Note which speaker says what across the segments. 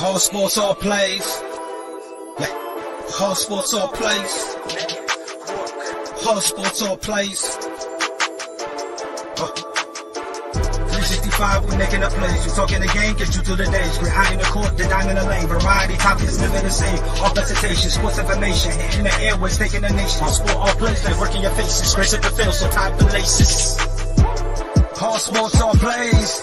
Speaker 1: All sports, all plays. Yeah. All sports, all plays. All sports, all plays. 365, we making up plays. You talking the game, get you through the days. We're high in the court, the dime in the lane. Variety topics, living the same. All presentation, sports information. Hitting the airways, taking the nation. All sport, all plays, they work in your faces. Grace at the field, so tie the laces. All sports, all plays.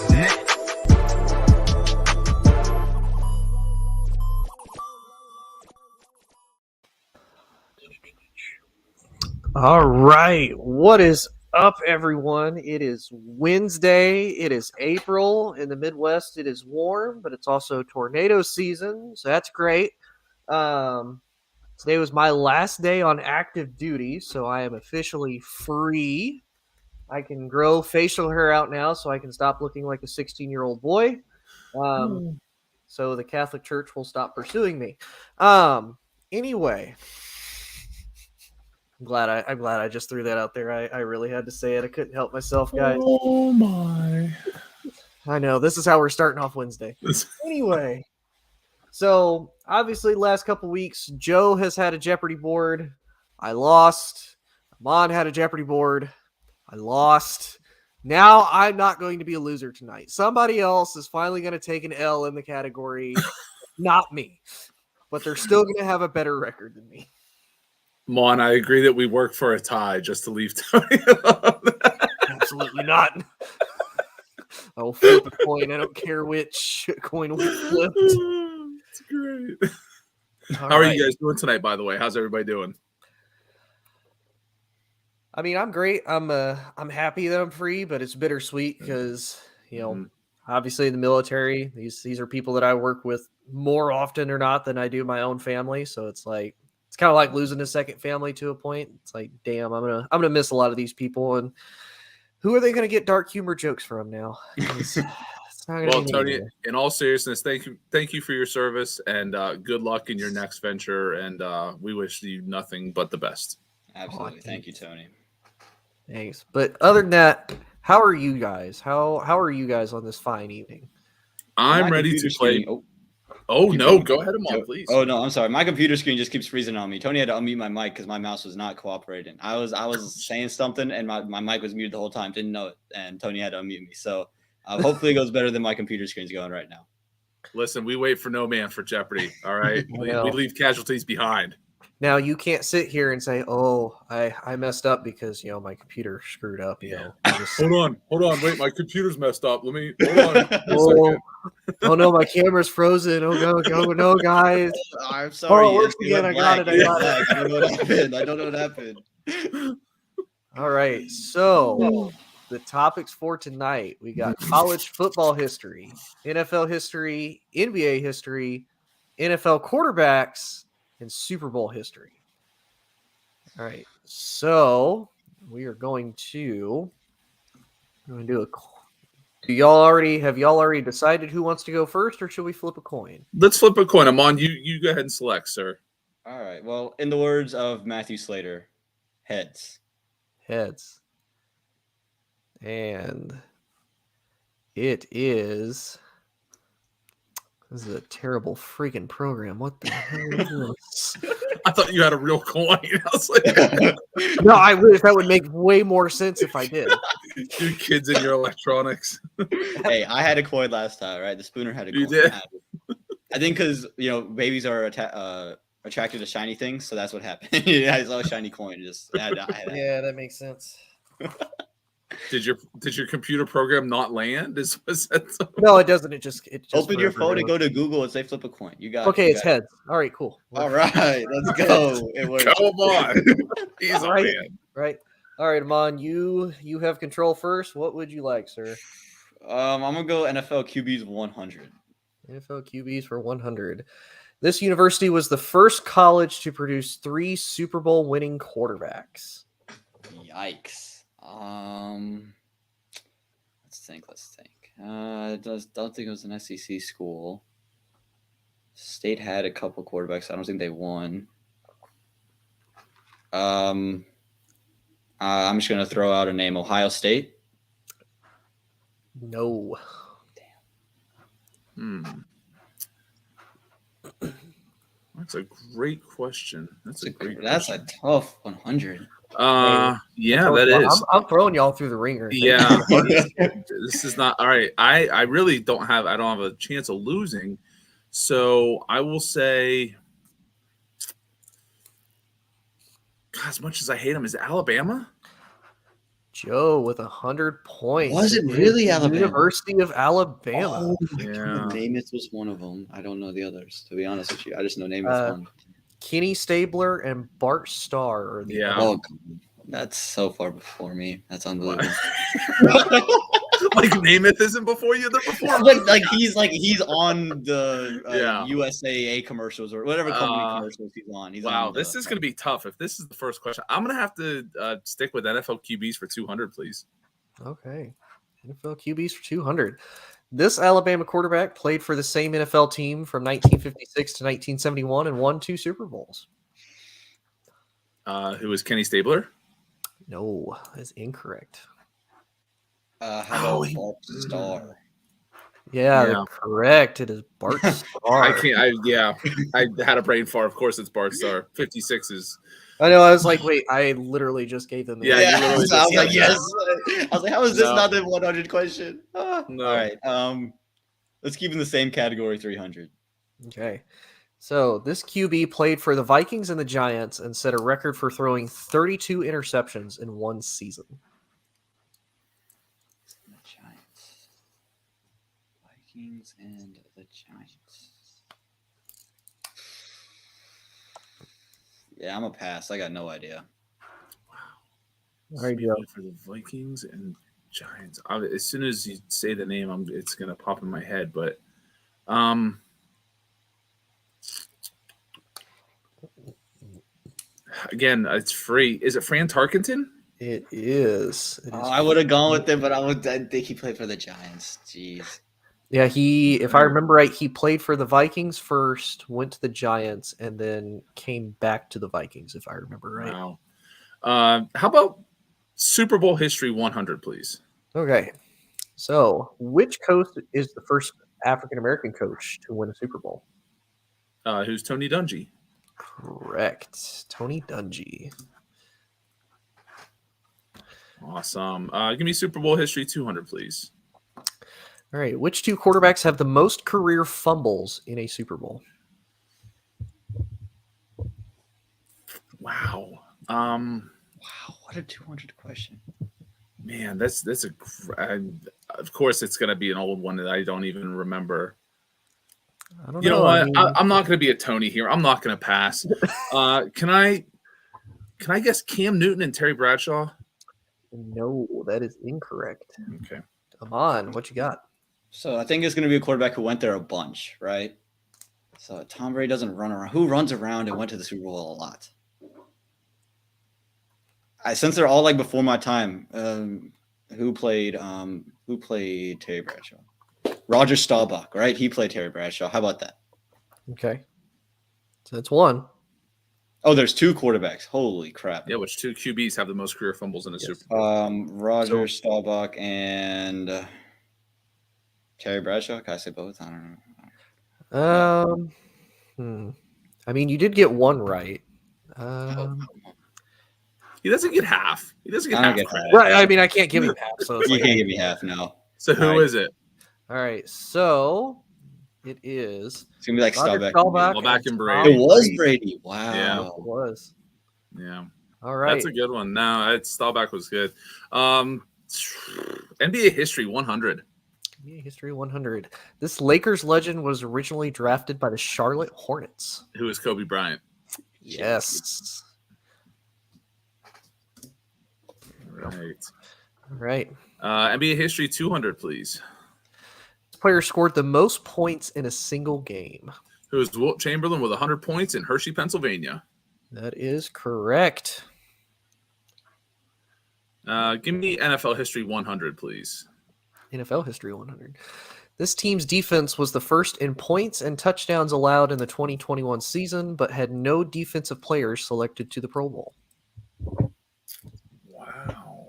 Speaker 2: All right. What is up, everyone? It is Wednesday. It is April. In the Midwest, it is warm, but it's also tornado season, so that's great. Today was my last day on active duty, so I am officially free. I can grow facial hair out now, so I can stop looking like a 16-year-old boy. So the Catholic Church will stop pursuing me. Anyway. I'm glad I just threw that out there. I really had to say it. I couldn't help myself, guys.
Speaker 3: Oh my.
Speaker 2: I know. This is how we're starting off Wednesday. Anyway. So, obviously, last couple weeks, Joe has had a Jeopardy board. I lost. Amon had a Jeopardy board. I lost. Now, I'm not going to be a loser tonight. Somebody else is finally going to take an L in the category. Not me. But they're still going to have a better record than me.
Speaker 3: Mon, I agree that we work for a tie just to leave Tony alone.
Speaker 2: Absolutely not. I will flip a coin. I don't care which coin we flip.
Speaker 3: It's great. How are you guys doing tonight, by the way? How's everybody doing?
Speaker 2: I mean, I'm great. I'm happy that I'm free, but it's bittersweet because, obviously in the military, these are people that I work with more often or not than I do my own family. So it's like, it's kind of like losing a second family to a point. It's like, damn, I'm gonna miss a lot of these people. And who are they gonna get dark humor jokes from now? It's not
Speaker 3: Well, Tony, in all seriousness, thank you for your service, and good luck in your next venture. And we wish you nothing but the best.
Speaker 4: Absolutely, thank you, Tony.
Speaker 2: Thanks. But other than that, how are you guys? How are you guys on this fine evening?
Speaker 3: I'm ready to play. Oh, no. Go ahead, Amal, please.
Speaker 4: Oh, no. I'm sorry. My computer screen just keeps freezing on me. Tony had to unmute my mic because my mouse was not cooperating. I was saying something, and my mic was muted the whole time. Didn't know it, and Tony had to unmute me. So hopefully it goes better than my computer screen's going right now.
Speaker 3: Listen, we wait for no man for Jeopardy, all right? we leave casualties behind.
Speaker 2: Now, you can't sit here and say, oh, I messed up because, my computer screwed up.
Speaker 3: Hold on. Wait, my computer's messed up. Hold on.
Speaker 2: Oh, no, my camera's frozen. Oh, no, guys.
Speaker 4: I'm sorry.
Speaker 2: Oh, it works again. I got it.
Speaker 4: I don't know what happened.
Speaker 2: All right. So the topics for tonight, we got college football history, NFL history, NBA history, NFL quarterbacks, and Super Bowl history. All right, so we are going to do have y'all already decided who wants to go first, or should we flip a coin?
Speaker 3: Let's flip a coin. Amon, you go ahead and select, sir.
Speaker 4: All right. Well, in the words of Matthew Slater, heads.
Speaker 2: And it is. This is a terrible freaking program. What the hell is this?
Speaker 3: I thought you had a real coin. I was like,
Speaker 2: no, I wish that would make way more sense if I did.
Speaker 3: You kids in your electronics.
Speaker 4: Hey, I had a coin last time, right? The Spooner had a coin.
Speaker 3: You did?
Speaker 4: I think because, babies are attracted to shiny things, so that's what happened. I saw a shiny coin.
Speaker 2: Yeah, that makes sense.
Speaker 3: Did your computer program not land?
Speaker 2: No, it doesn't. It just
Speaker 4: open your phone and go to Google and say flip a coin. You got
Speaker 2: okay. It's heads. All right, cool.
Speaker 4: All right, let's go. It works.
Speaker 3: Come on. He's
Speaker 2: all right. Right. All right, Amon, you have control first. What would you like, sir?
Speaker 4: I'm gonna go NFL QBs 100.
Speaker 2: NFL QBs for 100. This university was the first college to produce 3 Super Bowl winning quarterbacks.
Speaker 4: Yikes. Let's think. I don't think it was an SEC school. State had a couple quarterbacks. I don't think they won. I'm just gonna throw out a name. Ohio State.
Speaker 2: No.
Speaker 4: Damn.
Speaker 3: That's a great question. That's
Speaker 4: a tough 100.
Speaker 3: Yeah, that is.
Speaker 2: I'm throwing y'all through the ringer.
Speaker 3: Yeah, this is not all right. I really don't have a chance of losing, so I will say, God, as much as I hate him, is it Alabama?
Speaker 2: Joe with 100 points.
Speaker 4: Was it really Alabama?
Speaker 2: University of Alabama.
Speaker 4: Oh my
Speaker 3: Yeah.
Speaker 4: God. Namath was one of them. I don't know the others, to be honest with you. I just know Namath one.
Speaker 2: Kenny Stabler and Bart Starr are the
Speaker 3: Yeah.
Speaker 2: other.
Speaker 4: Oh, that's so far before me. That's unbelievable.
Speaker 3: Like Namath isn't before you, they're before me.
Speaker 4: But he's on the USAA commercials or whatever company commercials he's on. He's
Speaker 3: wow,
Speaker 4: on
Speaker 3: this is going to be tough. If this is the first question, I'm going to have to stick with NFL QBs for 200, please.
Speaker 2: Okay. NFL QBs for 200. This Alabama quarterback played for the same NFL team from 1956 to 1971 and won 2 Super Bowls.
Speaker 3: Who is Kenny Stabler?
Speaker 2: No, that's incorrect.
Speaker 4: How about Bart Starr?
Speaker 2: Yeah, correct. It is Bart Starr.
Speaker 3: I had a brain fart. Of course, it's Bart Starr. 56 is.
Speaker 2: I know. I was like, wait, I literally just gave them the
Speaker 3: Yeah, you literally
Speaker 4: so I was
Speaker 3: just
Speaker 4: like, yes. I was like, how is this not the 100 question?
Speaker 3: No.
Speaker 4: All right. Let's keep in the same category, 300.
Speaker 2: Okay. So this QB played for the Vikings and the Giants and set a record for throwing 32 interceptions in one season.
Speaker 4: The Giants. Vikings and the Giants. Yeah, I'm a pass. I got no idea.
Speaker 2: All right, Joe.
Speaker 3: For the Vikings and Giants. As soon as you say the name, it's gonna pop in my head. But, again, it's free. Is it Fran Tarkenton?
Speaker 2: It is.
Speaker 4: I would have gone with it, but I think he played for the Giants. Jeez.
Speaker 2: Yeah, if I remember right, he played for the Vikings first, went to the Giants, and then came back to the Vikings, if I remember right.
Speaker 3: Wow. How about Super Bowl history 100, please?
Speaker 2: Okay. So, which coach is the first African-American coach to win a Super Bowl?
Speaker 3: Who's Tony Dungy?
Speaker 2: Correct. Tony Dungy.
Speaker 3: Awesome. Give me Super Bowl history 200, please.
Speaker 2: All right. Which 2 quarterbacks have the most career fumbles in a Super Bowl?
Speaker 3: Wow.
Speaker 4: Wow, what a 200 question.
Speaker 3: Man, that's of course it's going to be an old one that I don't even remember.
Speaker 2: I don't
Speaker 3: You
Speaker 2: know.
Speaker 3: know what?
Speaker 2: I mean,
Speaker 3: I'm not going to be a Tony here. I'm not going to pass. Can I guess Cam Newton and Terry Bradshaw?
Speaker 2: No, that is incorrect.
Speaker 3: Okay.
Speaker 2: Come on. What you got?
Speaker 4: So I think it's going to be a quarterback who went there a bunch, right? So Tom Brady doesn't run around. Who runs around and went to the Super Bowl a lot? Since they're all like before my time, who played Terry Bradshaw? Roger Staubach, right? He played Terry Bradshaw. How about that?
Speaker 2: Okay. So that's one.
Speaker 4: Oh, there's 2 quarterbacks. Holy crap.
Speaker 3: Yeah, which 2 QBs have the most career fumbles in a Super Bowl?
Speaker 4: Roger Staubach and Terry Bradshaw. Can I say both? I don't know.
Speaker 2: I mean, you did get one right.
Speaker 3: He doesn't get half. He doesn't get
Speaker 4: I don't
Speaker 3: half.
Speaker 4: get half.
Speaker 2: Right. I mean, I can't give you half. So it's
Speaker 4: You
Speaker 2: like,
Speaker 4: can't give me half, no.
Speaker 3: So who is it?
Speaker 2: all right. So it is.
Speaker 4: It's going to be like
Speaker 2: Roger
Speaker 4: Staubach.
Speaker 3: Staubach and Brady.
Speaker 2: Tom
Speaker 4: It was Brady. Wow.
Speaker 3: Yeah.
Speaker 2: It was.
Speaker 3: Yeah.
Speaker 2: All right.
Speaker 3: That's a good one. No, Staubach was good. NBA history 100.
Speaker 2: NBA history 100. This Lakers legend was originally drafted by the Charlotte Hornets.
Speaker 3: Who is Kobe Bryant?
Speaker 2: Yes.
Speaker 3: Right.
Speaker 2: All right.
Speaker 3: NBA history 200, please.
Speaker 2: This player scored the most points in a single game.
Speaker 3: Who is Wilt Chamberlain with 100 points in Hershey, Pennsylvania?
Speaker 2: That is correct.
Speaker 3: Give me NFL history 100, please.
Speaker 2: NFL history 100. This team's defense was the first in points and touchdowns allowed in the 2021 season, but had no defensive players selected to the Pro Bowl.
Speaker 3: Wow.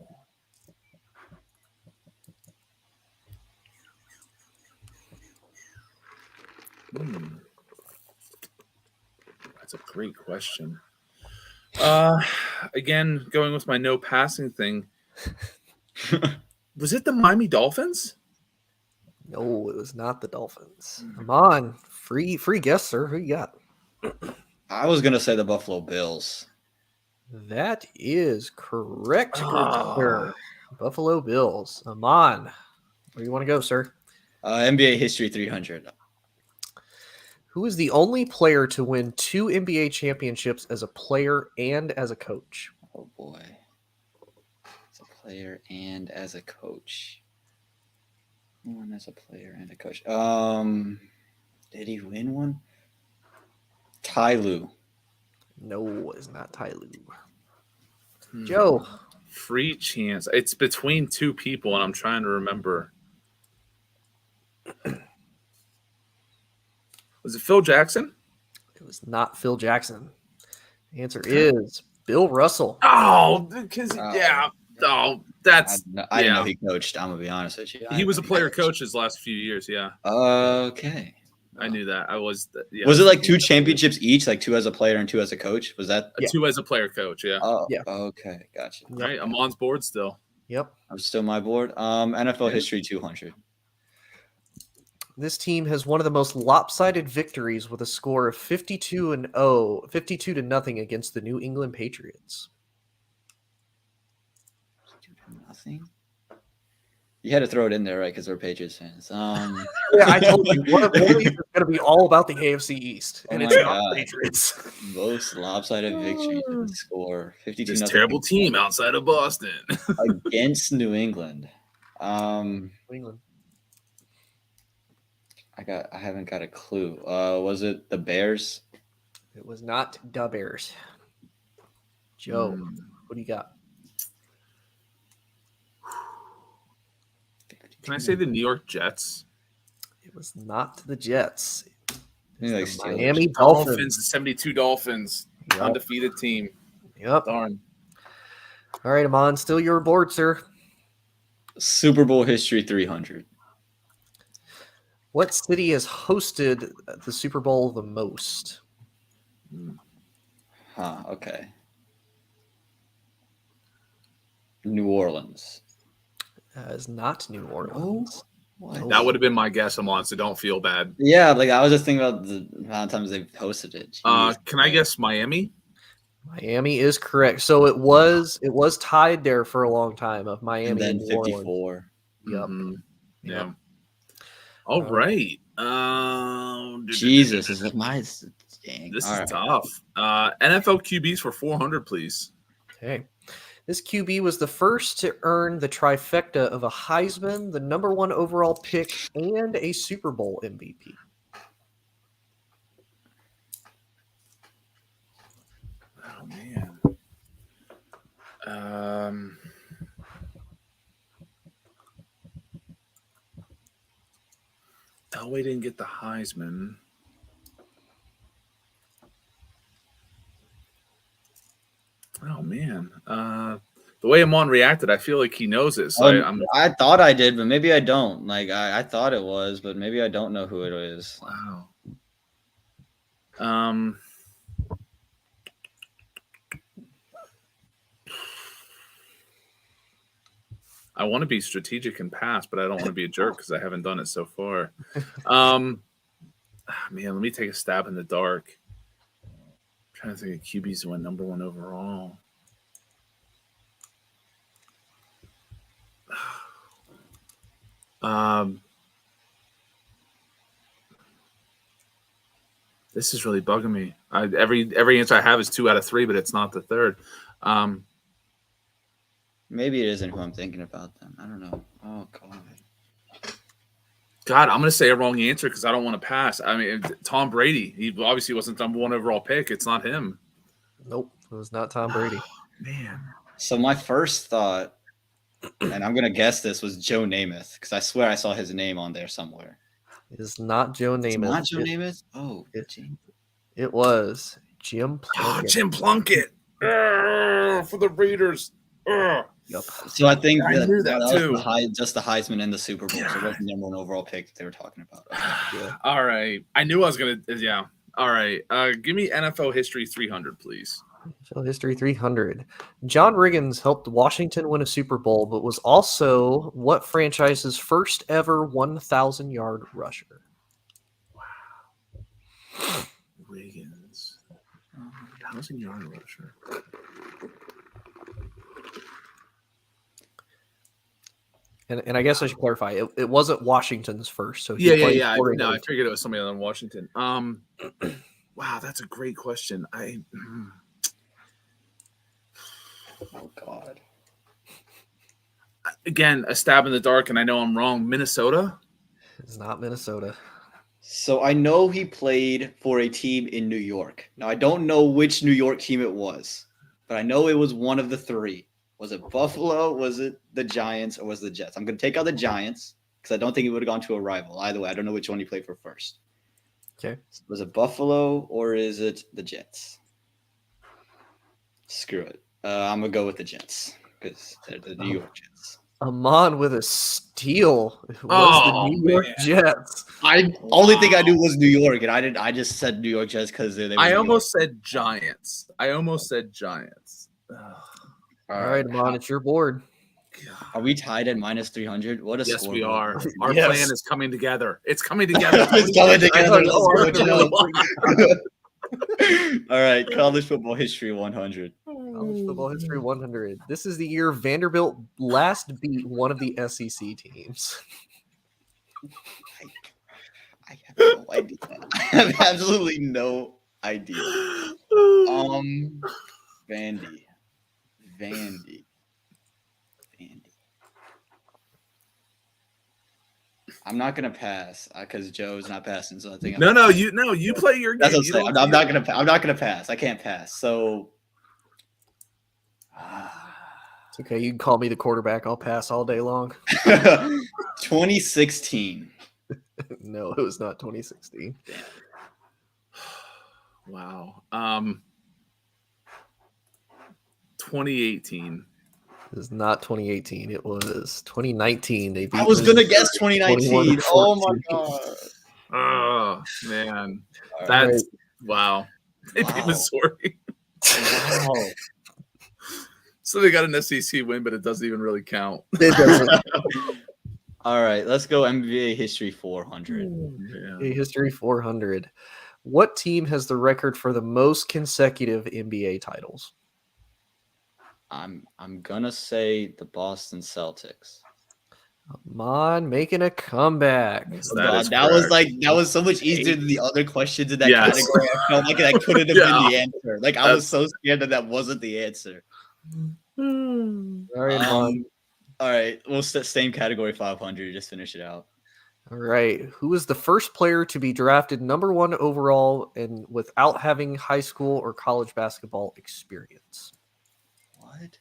Speaker 3: That's a great question. Again, going with my no passing thing. Was it the Miami Dolphins?
Speaker 2: No, it was not the Dolphins. Come on, free guess, sir. Who you got?
Speaker 4: I was gonna say the Buffalo Bills.
Speaker 2: That is correct, good sir. Buffalo Bills. Amon, where do you want to go, sir?
Speaker 4: NBA history 300.
Speaker 2: Who is the only player to win 2 NBA championships as a player and as a coach?
Speaker 4: Oh boy, as a player and as a coach. One as a player and a coach. Did he win one? Ty Lue.
Speaker 2: No, it's not Ty Lue. Joe.
Speaker 3: Free chance. It's between 2 people, and I'm trying to remember. Was it Phil Jackson?
Speaker 2: It was not Phil Jackson. The answer is Bill Russell.
Speaker 3: Oh, because yeah. Oh, that's
Speaker 4: I didn't know he coached. I'm gonna be honest with you.
Speaker 3: He was a player coach his last few years. Yeah.
Speaker 4: Okay.
Speaker 3: I knew that. I was. Yeah.
Speaker 4: Was it like 2 championships each, like 2 as a player and 2 as a coach? Was that
Speaker 3: 2 as a player coach? Yeah.
Speaker 4: Oh,
Speaker 2: Yeah.
Speaker 4: Okay, gotcha.
Speaker 3: All right, I'm on board still.
Speaker 2: Yep.
Speaker 4: I'm still my board. NFL history 200.
Speaker 2: This team has one of the most lopsided victories with a score of 52-0, 52-0 against the New England Patriots.
Speaker 4: Nothing. You had to throw it in there, right? Because we're Patriots fans.
Speaker 2: Yeah, I told you one of these is going to be all about the AFC East, and
Speaker 4: Oh
Speaker 2: it's
Speaker 4: my
Speaker 2: not
Speaker 4: God.
Speaker 2: the Patriots.
Speaker 4: Most lopsided victory with the score 52.
Speaker 3: This terrible team outside of Boston.
Speaker 4: Against New England.
Speaker 2: New England.
Speaker 4: I haven't got a clue. Was it the Bears?
Speaker 2: It was not the Bears. Joe, what do you got?
Speaker 3: Can I say the New York Jets?
Speaker 2: It was not the Jets.
Speaker 4: Maybe like
Speaker 2: The
Speaker 4: Steelers.
Speaker 2: Miami Dolphins.
Speaker 3: The 72 Dolphins.
Speaker 2: Yep.
Speaker 3: Undefeated team.
Speaker 2: Yep.
Speaker 3: Darn.
Speaker 2: All right, Amon, still your board, sir.
Speaker 4: Super Bowl history 300.
Speaker 2: What city has hosted the Super Bowl the most?
Speaker 4: Okay. New Orleans.
Speaker 2: Is not New Orleans.
Speaker 4: What?
Speaker 3: That would have been my guess, Amon, so don't feel bad.
Speaker 4: Yeah, like I was just thinking about the amount of times they've hosted it. Jeez.
Speaker 3: Can I guess Miami?
Speaker 2: Miami is correct. So it was tied there for a long time of Miami
Speaker 4: And then
Speaker 2: and New Orleans.
Speaker 4: 54.
Speaker 2: Yep.
Speaker 3: Mhm. Yeah.
Speaker 2: Yep.
Speaker 3: All right.
Speaker 4: Jesus, is it my dang.
Speaker 3: This
Speaker 4: All
Speaker 3: is
Speaker 4: right.
Speaker 3: tough. NFL QBs for 400, please.
Speaker 2: Okay. This QB was the first to earn the trifecta of a Heisman, the #1 overall pick, and a Super Bowl MVP.
Speaker 3: Oh man. Elway didn't get the Heisman. Oh man. The way Amon reacted, I feel like he knows it. So
Speaker 4: I thought I did, but maybe I don't. Like I thought it was, but maybe I don't know who it is.
Speaker 3: Wow. I want to be strategic and pass, but I don't want to be a jerk because I haven't done it so far. Man, let me take a stab in the dark. I'm trying to think of QBs who went #1 overall. This is really bugging me. Every answer I have is 2 out of 3, but it's not the third.
Speaker 4: Maybe it isn't who I'm thinking about then. I don't know. Oh
Speaker 3: God, I'm going to say a wrong answer because I don't want to pass. I mean, Tom Brady. He obviously wasn't #1 overall pick. It's not him.
Speaker 2: Nope, it was not Tom Brady.
Speaker 3: Man.
Speaker 4: So my first thought, and I'm gonna guess this, was Joe Namath because I swear I saw his name on there somewhere.
Speaker 2: It is not Joe Namath.
Speaker 4: It's not Joe Namath? Oh,
Speaker 2: It was Jim Plunkett.
Speaker 3: Jim Plunkett for the Raiders.
Speaker 2: Yep.
Speaker 4: So I think
Speaker 3: I knew that too.
Speaker 4: Was just the Heisman and the Super Bowl. So it wasn't the #1 overall pick that they were talking about.
Speaker 2: Yeah.
Speaker 3: All right. I knew I was going to, yeah. All right. Give me NFL history 300, please.
Speaker 2: NFL history 300. John Riggins helped Washington win a Super Bowl, but was also what franchise's first ever 1,000-yard rusher?
Speaker 3: Riggins. 1,000-yard rusher.
Speaker 2: And I guess I should clarify, it wasn't Washington's first. So
Speaker 3: Yeah. I figured it was somebody on Washington. Wow, that's a great question.
Speaker 4: Oh God.
Speaker 3: Again, a stab in the dark, and I know I'm wrong. Minnesota?
Speaker 2: It's not Minnesota.
Speaker 4: So I know he played for a team in New York. Now I don't know which New York team it was, but I know it was one of the three. Was it Buffalo? Was it the Giants? Or was it the Jets? I'm going to take out the Giants because I don't think he would have gone to a rival. Either way, I don't know which one he played for first.
Speaker 2: Okay.
Speaker 4: Was it Buffalo or is it the Jets? Screw it. I'm going to go with the Jets because they're the New York Jets.
Speaker 2: Amon with a steal. It was the New York Jets.
Speaker 4: Only thing I knew was New York, and I just said New York Jets because they.
Speaker 3: I almost said Giants.
Speaker 2: All right, Amon, it's your board.
Speaker 4: Are we tied at minus 300? What a
Speaker 3: Yes,
Speaker 4: score.
Speaker 3: we are. Our
Speaker 2: Yes.
Speaker 3: plan is coming together. It's coming together.
Speaker 4: It's coming together.
Speaker 2: I know.
Speaker 4: All right, college football history 100.
Speaker 2: College football history 100. This is the year Vanderbilt last beat one of the SEC teams.
Speaker 4: I have no idea. I have absolutely no idea. Vandy. I'm not gonna pass because Joe's not passing, so I think.
Speaker 3: You play your game.
Speaker 4: That's what I'm saying. I'm not gonna pass. I can't pass. So.
Speaker 2: It's okay. You can call me the quarterback. I'll pass all day long.
Speaker 4: 2016.
Speaker 2: No, it was not 2016.
Speaker 3: Wow. 2018.
Speaker 2: It was not 2018. It was 2019. They beat
Speaker 4: I was gonna guess 2019. Oh my god.
Speaker 3: Oh man.
Speaker 2: That's
Speaker 3: wow. They beat Missouri.
Speaker 4: Wow.
Speaker 3: So they got an SEC win, but it doesn't even really count.
Speaker 2: It doesn't.
Speaker 4: All right, let's go NBA history 400.
Speaker 2: NBA history 400. What team has the record for the most consecutive NBA titles?
Speaker 4: I'm gonna say the Boston Celtics.
Speaker 2: Come on, making a comeback.
Speaker 4: That was so much easier than the other questions in that category. I felt like that couldn't have been the answer. Like I was so scared that wasn't the answer.
Speaker 2: All right,
Speaker 4: all right, we'll same category 500. Just finish it out.
Speaker 2: All right. Who was the first player to be drafted number 1 overall and without having high school or college basketball experience?
Speaker 4: What?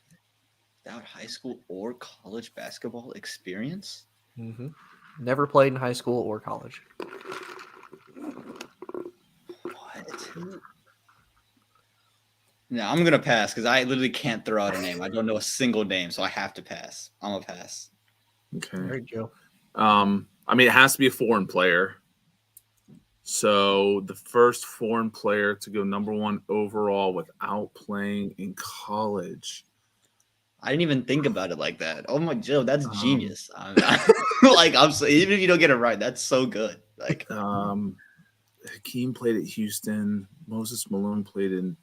Speaker 4: Without high school or college basketball experience?
Speaker 2: Mm-hmm. Never played in high school or college.
Speaker 4: What? No, I'm gonna pass because I literally can't throw out a name. I don't know a single name, so I have to pass. I'm gonna pass.
Speaker 3: Okay.
Speaker 2: All right, Joe.
Speaker 3: I mean, it has to be a foreign player. So the first foreign player to go number 1 overall without playing in college.
Speaker 4: I didn't even think about it like that. Oh my Joe, that's genius. Even if you don't get it right, that's so good. Like
Speaker 3: Hakeem played at Houston. Moses Malone played in.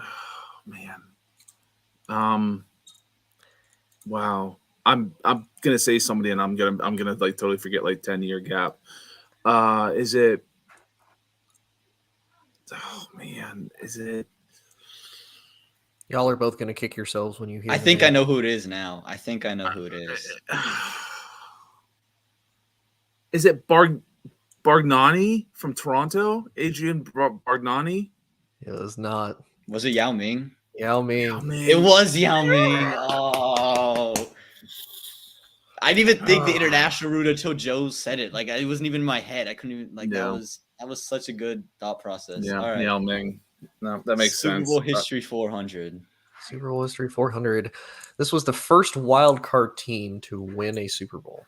Speaker 3: Oh man. Wow. I'm gonna say somebody, and I'm gonna like totally forget 10-year gap. Is it? Oh man, is it?
Speaker 2: Y'all are both going to kick yourselves when you hear
Speaker 4: I think I know who it is now. I think I know who it is.
Speaker 3: Is it Bargnani from Toronto? Adrian Bargnani?
Speaker 2: It was not.
Speaker 4: Was it Yao Ming?
Speaker 2: Yao Ming.
Speaker 4: It was Yao Ming. Oh. I didn't even think the international route until Joe said it. Like, it wasn't even in my head. I couldn't even, that was such a good thought process.
Speaker 3: Yeah,
Speaker 4: all right.
Speaker 3: Yao Ming. No, that makes sense.
Speaker 4: Super Bowl history 400.
Speaker 2: Super Bowl history 400. This was the first wild card team to win a Super Bowl.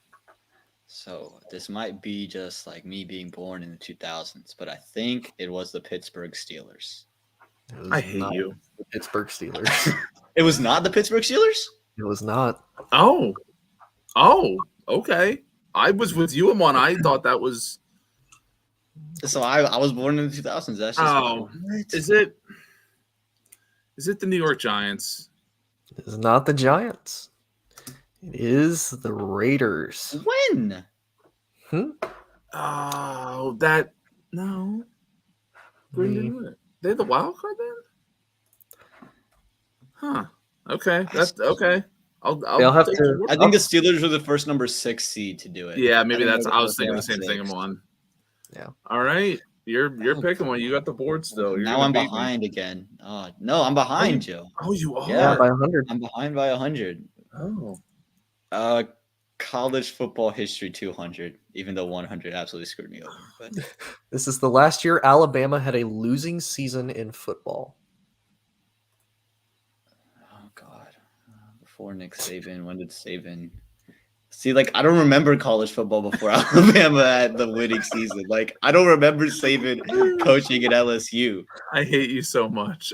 Speaker 4: So this might be just like me being born in the 2000s, but I think it was the Pittsburgh Steelers.
Speaker 2: It was
Speaker 3: I hate
Speaker 2: not
Speaker 3: you.
Speaker 2: the Pittsburgh Steelers.
Speaker 4: It was not the Pittsburgh Steelers?
Speaker 2: It was not.
Speaker 3: Oh, okay. I was with you, Amon. I thought that was.
Speaker 4: So I was born in the 2000s. That's just
Speaker 3: Oh, is it the New York Giants?
Speaker 2: It is not the Giants. It is the Raiders.
Speaker 4: When?
Speaker 3: Oh, that no. They're the wild card then? Huh. Okay. That's okay.
Speaker 2: They'll have
Speaker 3: take
Speaker 2: to-
Speaker 3: your word.
Speaker 4: I think the Steelers were the first number 6 seed to do it.
Speaker 3: Yeah, maybe
Speaker 4: think
Speaker 3: that's.
Speaker 4: they're
Speaker 3: I was
Speaker 4: the
Speaker 3: thinking the
Speaker 4: first
Speaker 3: same thing.
Speaker 4: six.
Speaker 3: I'm on.
Speaker 2: Yeah.
Speaker 3: All right. You're picking one. You got the board still. You're
Speaker 4: Now
Speaker 3: gonna
Speaker 4: I'm
Speaker 3: beat me.
Speaker 4: behind again. No, I'm behind, Joe.
Speaker 3: Oh, you are.
Speaker 2: Yeah, by 100.
Speaker 4: I'm behind by 100.
Speaker 3: Oh.
Speaker 4: College football history 200, even though 100 absolutely screwed me over. But
Speaker 2: This is the last year Alabama had a losing season in football.
Speaker 4: oh god, before Nick Saban, when did Saban? See, like I don't remember college football before Alabama had the winning season. Like I don't remember Saban coaching at LSU.
Speaker 3: I hate you so much.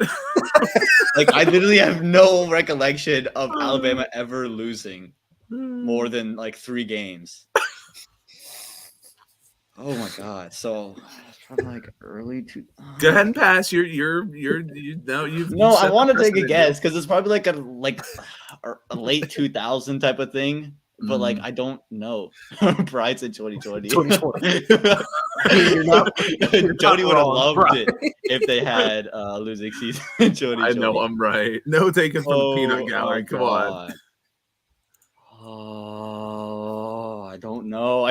Speaker 4: Like I literally have no recollection of Alabama ever losing more than like 3 games. Oh my god! So from like early to
Speaker 3: Go ahead and pass. You've
Speaker 4: No, I
Speaker 3: set
Speaker 4: want to
Speaker 3: the
Speaker 4: take a
Speaker 3: precedent.
Speaker 4: guess because it's probably like a late 2000 type of thing. But like I don't know. Bride's in 2020.
Speaker 2: 2020. You're
Speaker 4: Jody would have
Speaker 2: wrong,
Speaker 4: loved
Speaker 2: Brian.
Speaker 4: it if they had a losing season in 2020.
Speaker 3: I know I'm right. No taking from the peanut gallery. Come on.
Speaker 4: God. Oh, I don't know.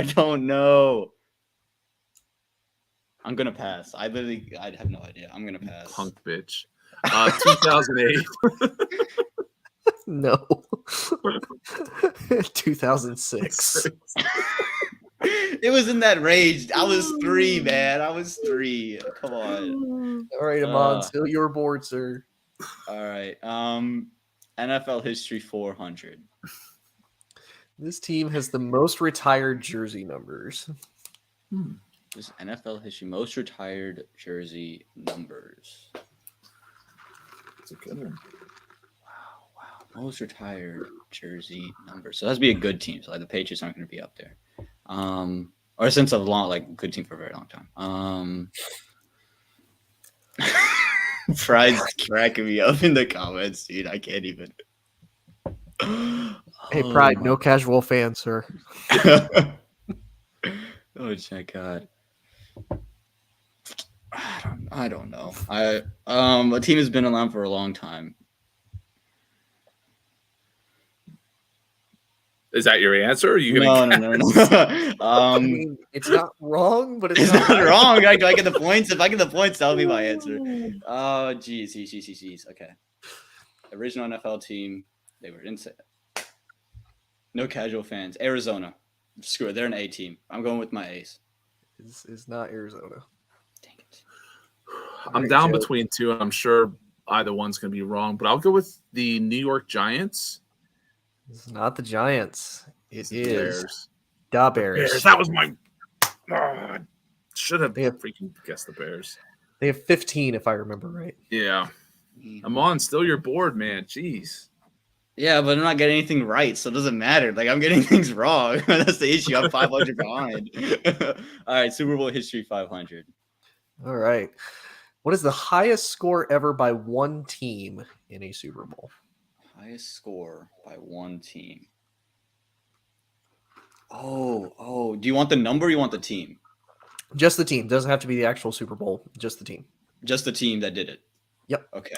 Speaker 4: I'm gonna pass. I have no idea. I'm gonna pass.
Speaker 3: Punk bitch. 2008.
Speaker 2: No. 2006.
Speaker 4: It was in that range. I was 3, man. I was 3. Come on.
Speaker 2: All right, Amon, still your board, sir.
Speaker 4: All right. NFL history 400.
Speaker 2: This team has the most retired jersey numbers.
Speaker 4: This NFL history most retired jersey numbers.
Speaker 3: That's a good one.
Speaker 4: Wow. Most retired jersey numbers. So it has to be a good team. So like the Patriots aren't going to be up there. Or since a long, like good team for a very long time. Pride's cracking me up in the comments, dude. I can't even.
Speaker 2: Hey, Pride, no casual fans, sir.
Speaker 4: Oh my god. I don't know. A team has been around for a long time.
Speaker 3: Is that your answer? Or are you
Speaker 4: No.
Speaker 2: I mean, it's not wrong, but
Speaker 4: It's not wrong. Do I get the points? If I get the points, that'll be my answer. Oh, geez. Okay. Original NFL team. They were insane. No casual fans. Arizona. Screw it. They're an A team. I'm going with my A's.
Speaker 2: Is not Arizona.
Speaker 4: Dang it.
Speaker 3: I'm
Speaker 2: Right,
Speaker 3: down
Speaker 2: Joe.
Speaker 3: between two. I'm sure either one's going to be wrong, but I'll go with the New York Giants.
Speaker 2: It's not the Giants. It
Speaker 3: It's
Speaker 2: is
Speaker 3: the Bears.
Speaker 2: the Bears.
Speaker 3: Bears. That was my. Oh, should have
Speaker 2: They have-
Speaker 3: freaking guessed the Bears.
Speaker 2: They have 15, if I remember right.
Speaker 3: Yeah. I'm on. Still your board, man. Jeez.
Speaker 4: Yeah, but I'm not getting anything right, so it doesn't matter. Like, I'm getting things wrong. That's the issue. I'm 500 behind. All right, Super Bowl history 500.
Speaker 2: All right. What is the highest score ever by one team in a Super Bowl?
Speaker 4: Highest score by one team. Oh. Do you want the number or you want the team?
Speaker 2: Just the team. Doesn't have to be the actual Super Bowl. Just the team.
Speaker 4: Just the team that did it.
Speaker 2: Yep.
Speaker 4: Okay.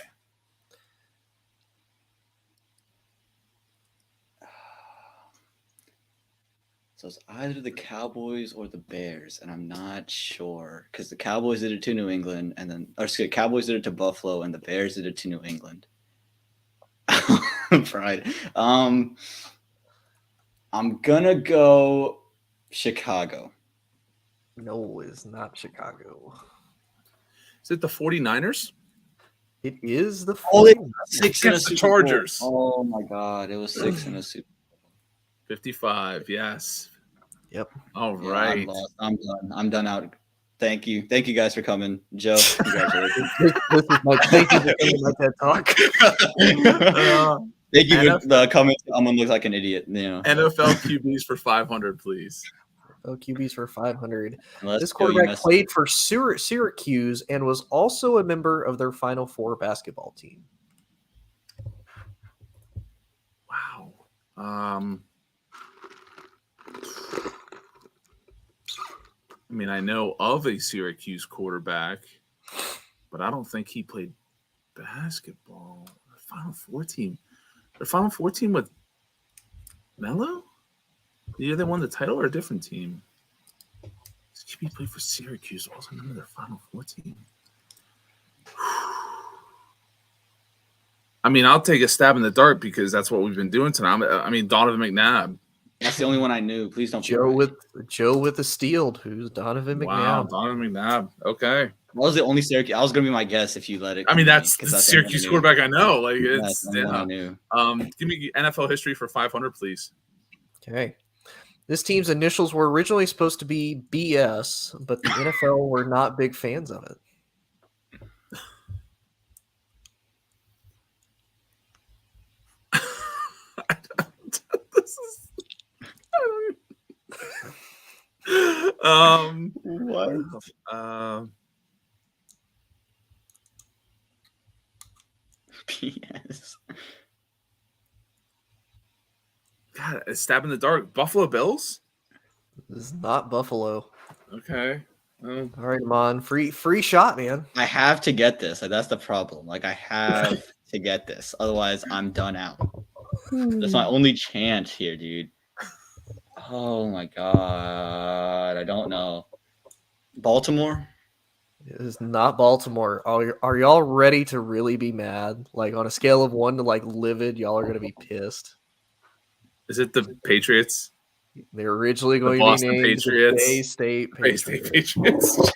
Speaker 4: So it's either the Cowboys or the Bears, and I'm not sure because the Cowboys did it to New England, and then Cowboys did it to Buffalo, and the Bears did it to New England. Pride. I'm gonna go Chicago.
Speaker 2: No, it is not Chicago.
Speaker 3: Is it the 49ers?
Speaker 2: It is the
Speaker 4: Oh, they
Speaker 2: 49ers.
Speaker 4: 6 in a
Speaker 3: Against the
Speaker 4: Super Bowl.
Speaker 3: Chargers.
Speaker 4: Oh my God, it was 6 in a Super.
Speaker 3: 55. Yes.
Speaker 2: Yep.
Speaker 3: All
Speaker 4: Yeah,
Speaker 3: right.
Speaker 4: I'm lost. I'm done. I'm done out. Thank you guys for coming, Joe. Congratulations.
Speaker 2: This is my thank you for coming to my TED Talk.
Speaker 4: Thank you
Speaker 3: NFL
Speaker 4: for the comments. I'm gonna look like an idiot.
Speaker 3: NFL QBs for 500, please.
Speaker 2: QBs for 500.
Speaker 4: Unless
Speaker 2: This
Speaker 4: Joe, you
Speaker 2: quarterback
Speaker 4: messed
Speaker 2: played for Syracuse and was also a member of their Final Four basketball team.
Speaker 3: Wow. I mean, I know of a Syracuse quarterback, but I don't think he played basketball. The Final Four team. The Final Four team with Melo? The year they won the title or a different team? This QB played for Syracuse. What was the name of their Final Four team? I mean, I'll take a stab in the dark because that's what we've been doing tonight. I mean, Donovan McNabb.
Speaker 4: That's the only one I knew. Please don't.
Speaker 2: Joe with the steal, who's Donovan McNabb.
Speaker 3: Wow, Donovan McNabb. Okay.
Speaker 4: That was the only Syracuse. I was gonna be my guess if you let it.
Speaker 3: I mean, that's
Speaker 4: the
Speaker 3: the Syracuse quarterback I know. Like,
Speaker 4: That's
Speaker 3: it's
Speaker 4: the one I knew.
Speaker 3: Give me NFL history for 500, please.
Speaker 2: Okay. This team's initials were originally supposed to be BS, but the NFL were not big fans of it.
Speaker 4: What? PS.
Speaker 3: God, a stab in the dark. Buffalo Bills?
Speaker 2: This is not Buffalo.
Speaker 3: Okay.
Speaker 2: All right, Mon. Free shot, man.
Speaker 4: I have to get this. Like, that's the problem. Like, I have to get this. Otherwise, I'm done out. That's my only chance here, dude. Oh my god. I don't know. Baltimore?
Speaker 2: It is not Baltimore. Are y'all ready to really be mad? Like on a scale of 1 to like livid, y'all are gonna be pissed.
Speaker 3: Is it the Patriots?
Speaker 2: They're originally going
Speaker 3: Boston
Speaker 2: to be named
Speaker 3: Patriots.
Speaker 2: the Bay State
Speaker 3: Bay
Speaker 2: Patriots.
Speaker 3: State Patriots.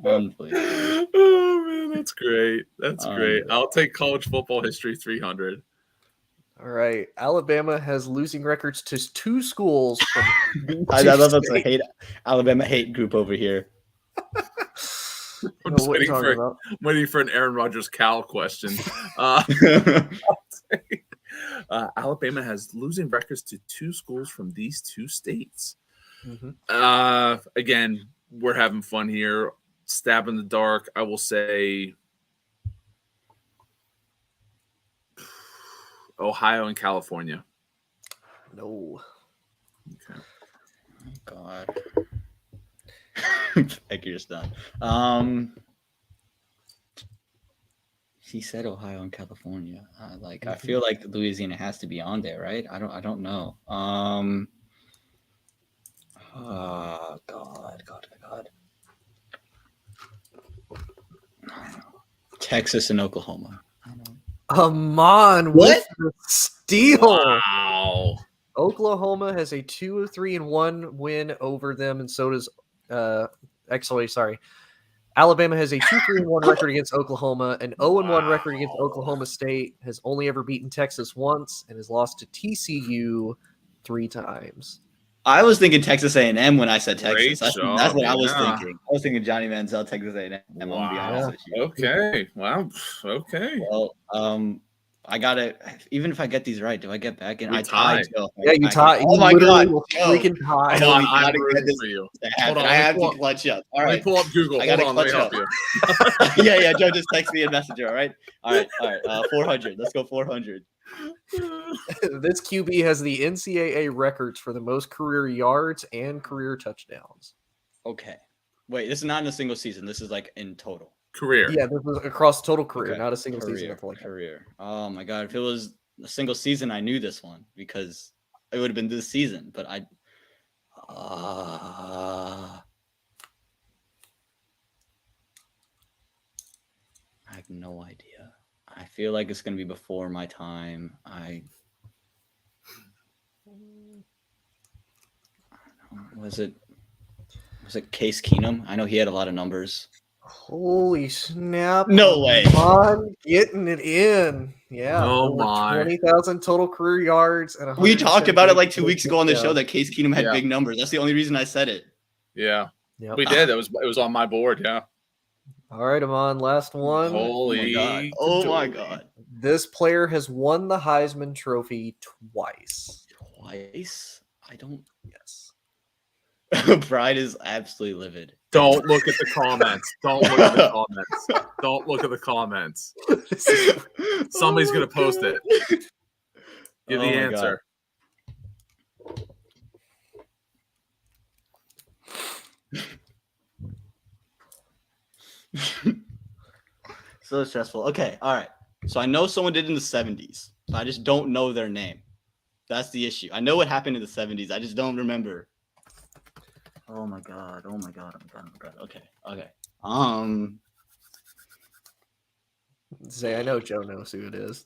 Speaker 4: Unbelievable.
Speaker 3: Oh man, that's great. That's great.
Speaker 4: Unbelievable.
Speaker 3: I'll take college football history 300.
Speaker 2: All right. Alabama has losing records to 2 schools. From
Speaker 4: I love the Alabama hate group over here.
Speaker 3: I'm just
Speaker 2: what are you talking about?
Speaker 3: waiting for an Aaron Rodgers Cal question. Alabama has losing records to 2 schools from these 2 states.
Speaker 2: Mm-hmm.
Speaker 3: Again, we're having fun here. Stab in the dark. I will say Ohio and California.
Speaker 2: No.
Speaker 3: Okay.
Speaker 4: Oh god. Like you're just done. He said Ohio and California. I feel like Louisiana has to be on there, right? I don't know. Oh god. Texas and Oklahoma.
Speaker 2: Amon with the steal.
Speaker 3: Wow.
Speaker 2: Oklahoma has a 2-3-1 win over them, and so does Alabama has a 2-3-1 record against Oklahoma, an 0-1 record against Oklahoma State, has only ever beaten Texas once, and has lost to TCU 3 times.
Speaker 4: I was thinking Texas A&M when I said Texas.
Speaker 3: Great job,
Speaker 4: That's what I was
Speaker 3: yeah.
Speaker 4: thinking. I was thinking Johnny Manziel, Texas A&M. I'm gonna be honest with you.
Speaker 3: Okay. Wow. Okay.
Speaker 4: Well, I gotta. Even if I get these right, do I get back in?
Speaker 3: We
Speaker 4: I tied.
Speaker 3: tied.
Speaker 4: Joe.
Speaker 2: Yeah, you tied.
Speaker 4: Oh my god!
Speaker 2: Freaking tie.
Speaker 3: Come on,
Speaker 4: we
Speaker 3: I'm
Speaker 4: gotta get
Speaker 3: rooting
Speaker 4: this
Speaker 3: for you.
Speaker 4: Hold on, I have to clutch up. All
Speaker 3: Let me
Speaker 4: right.
Speaker 3: pull up Google.
Speaker 4: I gotta
Speaker 3: Hold on, let me help
Speaker 4: clutch
Speaker 3: you.
Speaker 4: yeah. Joe just text me a messenger. All right. 400. Let's go 400.
Speaker 2: This QB has the NCAA records for the most career yards and career touchdowns.
Speaker 4: Okay. Wait, this is not in a single season. This is like in total.
Speaker 3: Career.
Speaker 2: Yeah, this was across total career,
Speaker 4: Okay.
Speaker 2: not a single
Speaker 4: Career.
Speaker 2: season.
Speaker 4: Career. Oh my god! If it was a single season, I knew this one because it would have been this season. But I have no idea. I feel like it's gonna be before my time. I don't know. Was it Case Keenum? I know he had a lot of numbers.
Speaker 2: Holy snap.
Speaker 4: No way.
Speaker 2: On getting it in. Yeah.
Speaker 3: Oh,
Speaker 2: over
Speaker 3: my.
Speaker 2: 20,000 total career yards. And
Speaker 4: We talked about it like 2
Speaker 2: 178
Speaker 4: weeks ago on the show
Speaker 2: touchdowns.
Speaker 4: that Case Keenum had
Speaker 3: Yeah.
Speaker 4: big numbers. That's the only reason I said it.
Speaker 3: Yeah,
Speaker 2: Yep.
Speaker 3: we did. It was on my board. Yeah.
Speaker 2: All right, Amon, last one.
Speaker 3: Holy.
Speaker 4: Oh my
Speaker 3: doly.
Speaker 4: god.
Speaker 2: This player has won the Heisman Trophy twice.
Speaker 4: Twice? I don't.
Speaker 2: Yes.
Speaker 4: Bride is absolutely livid.
Speaker 3: Don't look at the comments. Don't look at the comments. Don't look at the comments. Somebody's gonna post it. Give the
Speaker 4: Oh my
Speaker 3: answer.
Speaker 4: So stressful. Okay, all right. So I know someone did in the 70s. I just don't know their name. That's the issue. I know what happened in the 70s. I just don't remember. Oh my god. Oh my god. Oh my god. Oh my god. Okay. Okay.
Speaker 2: Say, I know Joe knows who it is.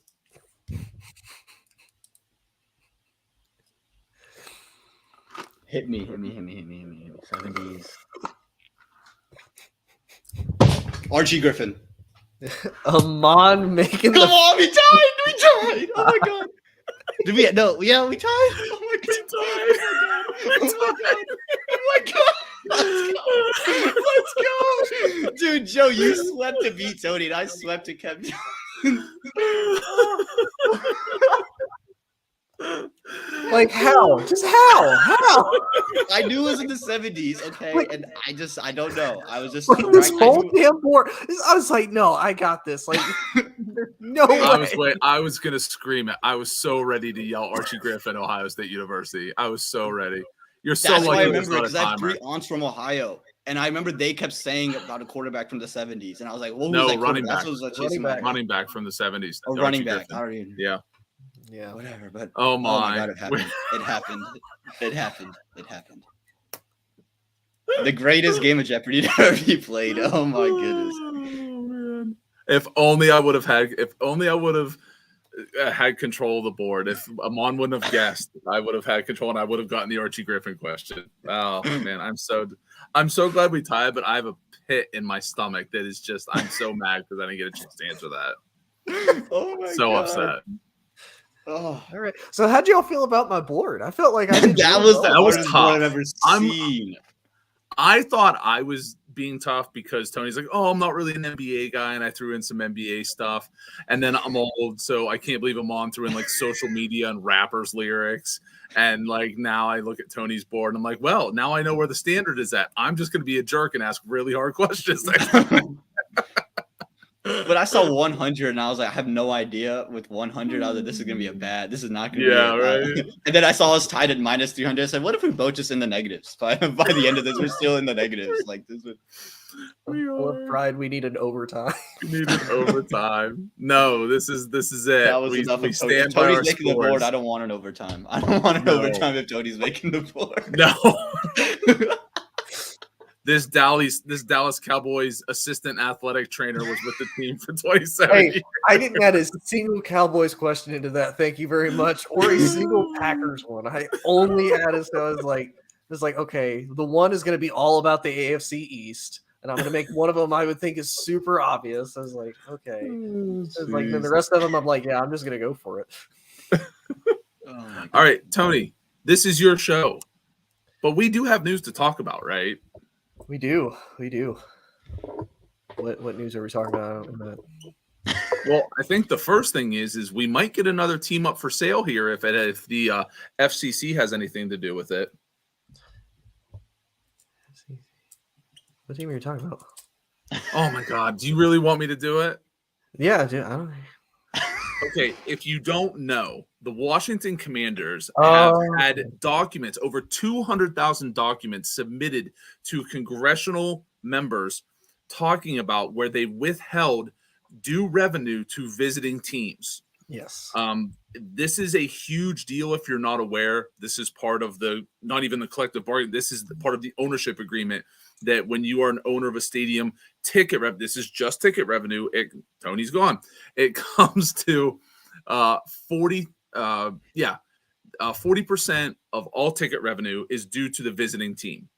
Speaker 4: Hit me. 70s. Archie Griffin.
Speaker 2: Amon making
Speaker 4: Come
Speaker 2: the
Speaker 4: on, we tied. We tied. Oh my god. Did we? No. Yeah, we tied. Oh my god. Oh my god. Oh my god. Let's go. Dude, Joe, you swept to beat Tony, and I swept to kept.
Speaker 2: like how? Just how? How?
Speaker 4: I knew it was in the 70s, okay?
Speaker 2: Like-
Speaker 4: And I don't know. I was just
Speaker 2: Like this
Speaker 4: I
Speaker 2: whole
Speaker 4: knew-
Speaker 2: damn board. I was like, no, I got this. Like, there's no way.
Speaker 3: I was gonna scream it. I was so ready to yell Archie Griffin, Ohio State University. I was so ready. You're so
Speaker 4: That's why I
Speaker 3: lucky it's
Speaker 4: remember
Speaker 3: not a
Speaker 4: because I have
Speaker 3: timer.
Speaker 4: 3 aunts from Ohio. And I remember they kept saying about a quarterback from the 70s. And I was like, well, who's
Speaker 3: No,
Speaker 4: that
Speaker 3: running
Speaker 4: quarterback?
Speaker 3: back.
Speaker 4: That's what was
Speaker 2: Running back.
Speaker 3: Running back from the 70s.
Speaker 4: Oh,
Speaker 3: Archie
Speaker 4: running back.
Speaker 3: Griffin.
Speaker 4: I don't even.
Speaker 3: Yeah.
Speaker 2: Yeah.
Speaker 4: Whatever, but
Speaker 3: Oh
Speaker 4: oh my
Speaker 3: my.
Speaker 4: god, it happened. It happened. It happened. It happened. The greatest game of Jeopardy to ever be played. Oh my goodness.
Speaker 3: Oh, man. If only I would have had control of the board. If Amon wouldn't have guessed, I would have had control and I would have gotten the Archie Griffin question. Oh man, I'm so glad we tied, but I have a pit in my stomach that is just I'm so mad because I didn't get a chance to answer that.
Speaker 4: Oh my
Speaker 3: So
Speaker 4: god.
Speaker 3: upset.
Speaker 4: Oh.
Speaker 2: All right. So how'd y'all feel about my board? I felt like I did
Speaker 4: That
Speaker 2: really
Speaker 4: was the
Speaker 2: well.
Speaker 3: was
Speaker 4: hardest
Speaker 3: tough.
Speaker 4: one I've ever seen.
Speaker 3: I thought I was being tough because Tony's like, oh, I'm not really an NBA guy, and I threw in some NBA stuff. And then I'm old, so I can't believe Amon threw in like social media and rappers' lyrics. And like now I look at Tony's board and I'm like, well, now I know where the standard is at. I'm just gonna be a jerk and ask really hard questions.
Speaker 4: But I saw 100 and I was like, I have no idea with 100. I was like, this is gonna be this is not gonna be
Speaker 3: right.
Speaker 4: And then I saw us tied at minus 300. I said, what if we both just in the negatives? By the end of this, we're still in the negatives. Like this would
Speaker 2: Flip pride, we need an overtime.
Speaker 3: We need an overtime. No, this is it.
Speaker 4: that was enough
Speaker 3: we
Speaker 4: of Tony.
Speaker 3: stand
Speaker 4: If
Speaker 3: by
Speaker 4: Tony's
Speaker 3: our
Speaker 4: making the board.
Speaker 3: scores.
Speaker 4: I don't want an overtime. I don't want an
Speaker 3: No.
Speaker 4: overtime if Tony's making the board.
Speaker 3: No. This Dallas Cowboys assistant athletic trainer was with the team for 27
Speaker 2: Hey,
Speaker 3: years.
Speaker 2: I didn't add a single Cowboys question into that. Thank you very much. Or a single Packers one. I only added, so I was like, okay, the one is going to be all about the AFC East. And I'm going to make one of them I would think is super obvious. I was like, okay. I was like, then the rest of them, I'm like, yeah, I'm just going to go for it.
Speaker 4: Oh my God.
Speaker 3: All right, Tony, this is your show. But we do have news to talk about, right?
Speaker 2: We do. What news are we talking about?
Speaker 3: Well, I think the first thing is we might get another team up for sale here if the FCC has anything to do with it.
Speaker 2: What team are you talking about?
Speaker 3: Oh my God, do you really want me to do it?
Speaker 2: Yeah, dude, I don't.
Speaker 3: Okay, if you don't know, the Washington Commanders have had documents, over 200,000 documents submitted to congressional members talking about where they withheld due revenue to visiting teams.
Speaker 2: Yes.
Speaker 3: This is a huge deal if you're not aware. This is part of not even the collective bargain. This is part of the ownership agreement that when you are an owner of a stadium, this is just ticket revenue. Tony's gone. It comes to 40% of all ticket revenue is due to the visiting team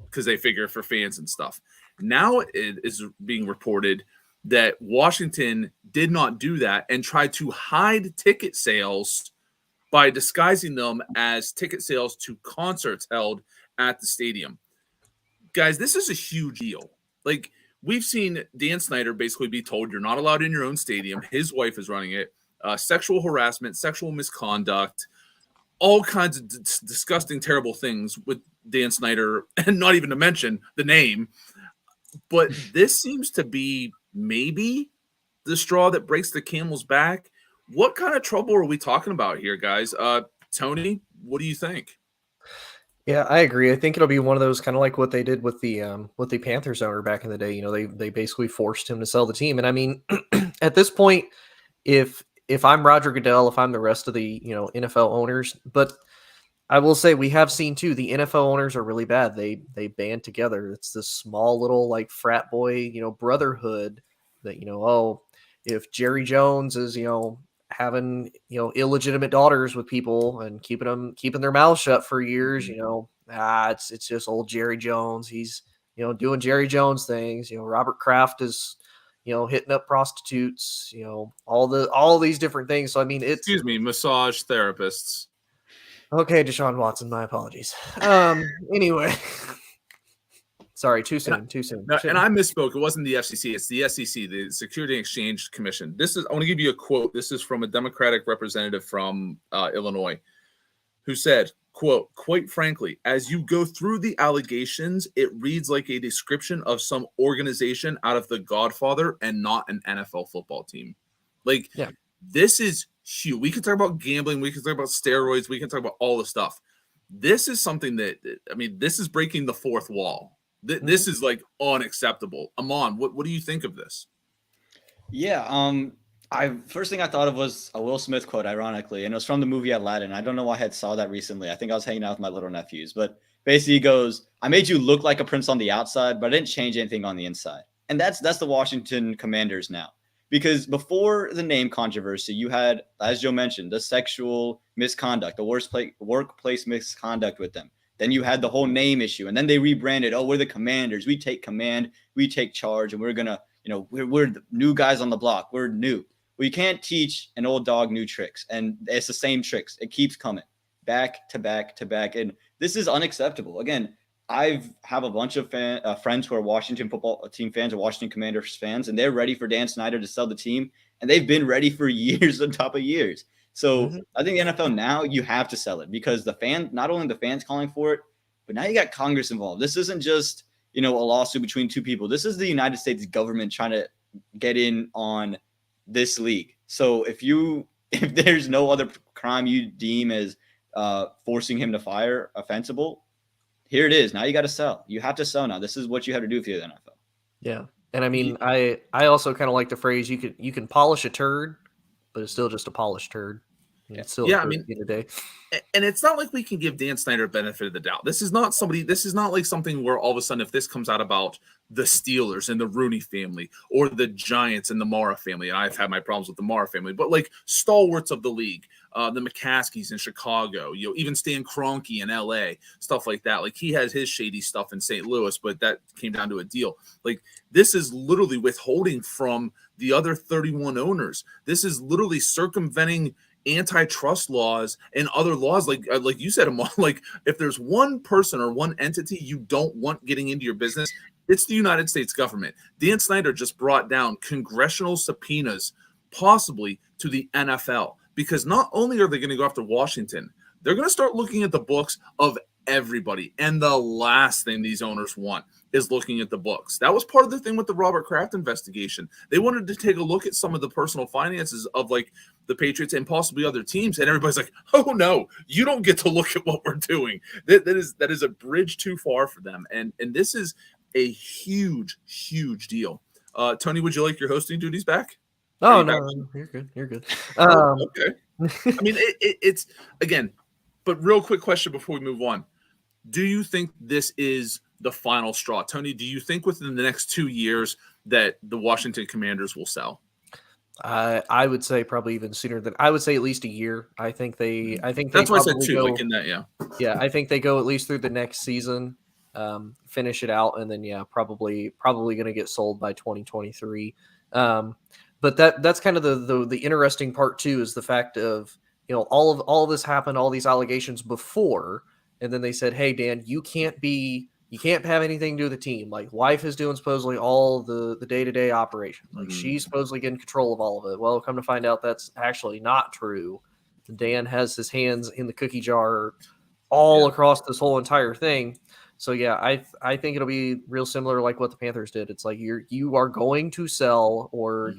Speaker 3: because they figure for fans and stuff. Now it is being reported that Washington did not do that and tried to hide ticket sales by disguising them as ticket sales to concerts held at the stadium. Guys, this is a huge deal. Like, we've seen Dan Snyder basically be told you're not allowed in your own stadium. His wife is running it. Sexual harassment, sexual misconduct, all kinds of disgusting, terrible things with Dan Snyder, and not even to mention the name. But this seems to be maybe the straw that breaks the camel's back. What kind of trouble are we talking about here, guys? Tony, what do you think?
Speaker 2: Yeah, I agree. I think it'll be one of those kind of like what they did with the Panthers owner back in the day. You know, they basically forced him to sell the team. And I mean, at this point, if I'm Roger Goodell, if I'm the rest of the NFL owners, but I will say we have seen too, the NFL owners are really bad. They band together. It's this small little like frat boy, brotherhood that, if Jerry Jones is, having, illegitimate daughters with people and keeping their mouths shut for years, it's just old Jerry Jones. He's, doing Jerry Jones things. Robert Kraft is, hitting up prostitutes, all these different things. So I mean,
Speaker 3: Excuse me, massage therapists.
Speaker 2: Okay, Deshaun Watson, my apologies. Anyway. Sorry, too soon.
Speaker 3: No, and I misspoke. It wasn't the FCC. It's the SEC, the Security and Exchange Commission. I want to give you a quote. This is from a Democratic representative from Illinois who said, quote, "Quite frankly, as you go through the allegations, it reads like a description of some organization out of The Godfather and not an NFL football team." Like, This is huge. We can talk about gambling. We can talk about steroids. We can talk about all the stuff. This is something that, this is breaking the fourth wall. This is like unacceptable. Amon, what do you think of this?
Speaker 4: Yeah. First thing I thought of was a Will Smith quote, ironically, and it was from the movie Aladdin. I don't know why I had saw that recently. I think I was hanging out with my little nephews, but basically he goes, "I made you look like a prince on the outside, but I didn't change anything on the inside." And that's the Washington Commanders now. Because before the name controversy, you had, as Joe mentioned, the sexual misconduct, the workplace misconduct with them. Then you had the whole name issue, and then they rebranded. Oh, we're the Commanders. We take command. We take charge, and we're gonna, we're the new guys on the block. We're new. Well, you can't teach an old dog new tricks, and it's the same tricks. It keeps coming back to back to back, and this is unacceptable. Again, I have a bunch of friends who are Washington football team fans or Washington Commanders fans, and they're ready for Dan Snyder to sell the team, and they've been ready for years on top of years. So I think the NFL now, you have to sell it because not only the fans calling for it, but now you got Congress involved. This isn't just, a lawsuit between two people. This is the United States government trying to get in on this league. So if there's no other crime you deem as forcing him to fire offensible, here it is. Now you got to sell. You have to sell now. This is what you have to do if you're the NFL.
Speaker 2: Yeah. And I mean, I also kind of like the phrase, you can polish a turd, but it's still just a polished turd. It's still a turd the day.
Speaker 3: And it's not like we can give Dan Snyder benefit of the doubt. This is not like something where all of a sudden, if this comes out about the Steelers and the Rooney family or the Giants and the Mara family, and I've had my problems with the Mara family, but like stalwarts of the league, the McCaskies in Chicago, even Stan Kroenke in LA, stuff like that. Like, he has his shady stuff in St. Louis, but that came down to a deal. Like, this is literally withholding from the other 31 owners. This is literally circumventing antitrust laws and other laws, like you said, Amal, like if there's one person or one entity you don't want getting into your business, it's the United States government. Dan Snyder just brought down congressional subpoenas, possibly to the NFL, because not only are they going to go after Washington, they're going to start looking at the books of everybody. And the last thing these owners want is looking at the books. That was part of the thing with the Robert Kraft investigation. They wanted to take a look at some of the personal finances of like the Patriots and possibly other teams. And everybody's like, oh no, you don't get to look at what we're doing. That is a bridge too far for them. And this is a huge, huge deal. Tony, would you like your hosting duties back?
Speaker 2: Oh, no, you're good. You're good.
Speaker 3: Okay. I mean, it's again, but real quick question before we move on. Do you think this is the final straw? Tony, do you think within the next 2 years that the Washington Commanders will sell?
Speaker 2: I would say probably even sooner than I would say at least a year. I think
Speaker 3: that's why I said 2. Like in that,
Speaker 2: yeah. I think they go at least through the next season. finish it out, and then probably going to get sold by 2023. But that's kind of the interesting part too, is the fact of, all of this happened, all these allegations before, and then they said, hey Dan, you can't have anything to do with the team. Like, wife is doing supposedly all the day-to-day operations. Like, she's supposedly getting control of all of it. Well, come to find out that's actually not true. Dan has his hands in the cookie jar all across this whole entire thing. So I think it'll be real similar like what the Panthers did. It's like you are going to sell, or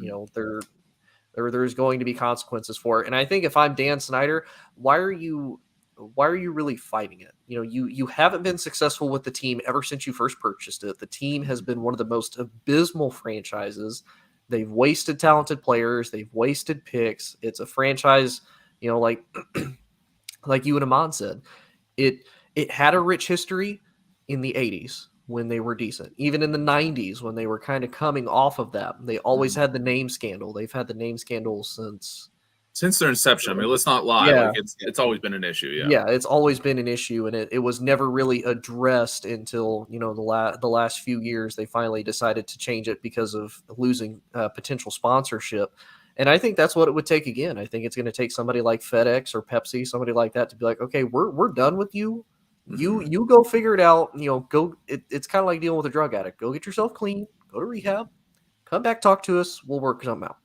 Speaker 2: there's going to be consequences for it. And I think if I'm Dan Snyder, why are you really fighting it? You haven't been successful with the team ever since you first purchased it. The team has been one of the most abysmal franchises. They've wasted talented players. They've wasted picks. It's a franchise, like you and Amon said, it had a rich history in the 80s when they were decent. Even in the 90s when they were kind of coming off of that. They always had the name scandal. They've had the name scandal since
Speaker 3: their inception. I mean, let's not lie.
Speaker 2: Yeah.
Speaker 3: Like it's always been an issue.
Speaker 2: Yeah, it's always been an issue, and it was never really addressed until the last few years. They finally decided to change it because of losing potential sponsorship. And I think that's what it would take again. I think it's going to take somebody like FedEx or Pepsi, somebody like that, to be like, okay, we're done with you. You go figure it out. It's kind of like dealing with a drug addict. Go get yourself clean. Go to rehab. Come back, talk to us. We'll work something out.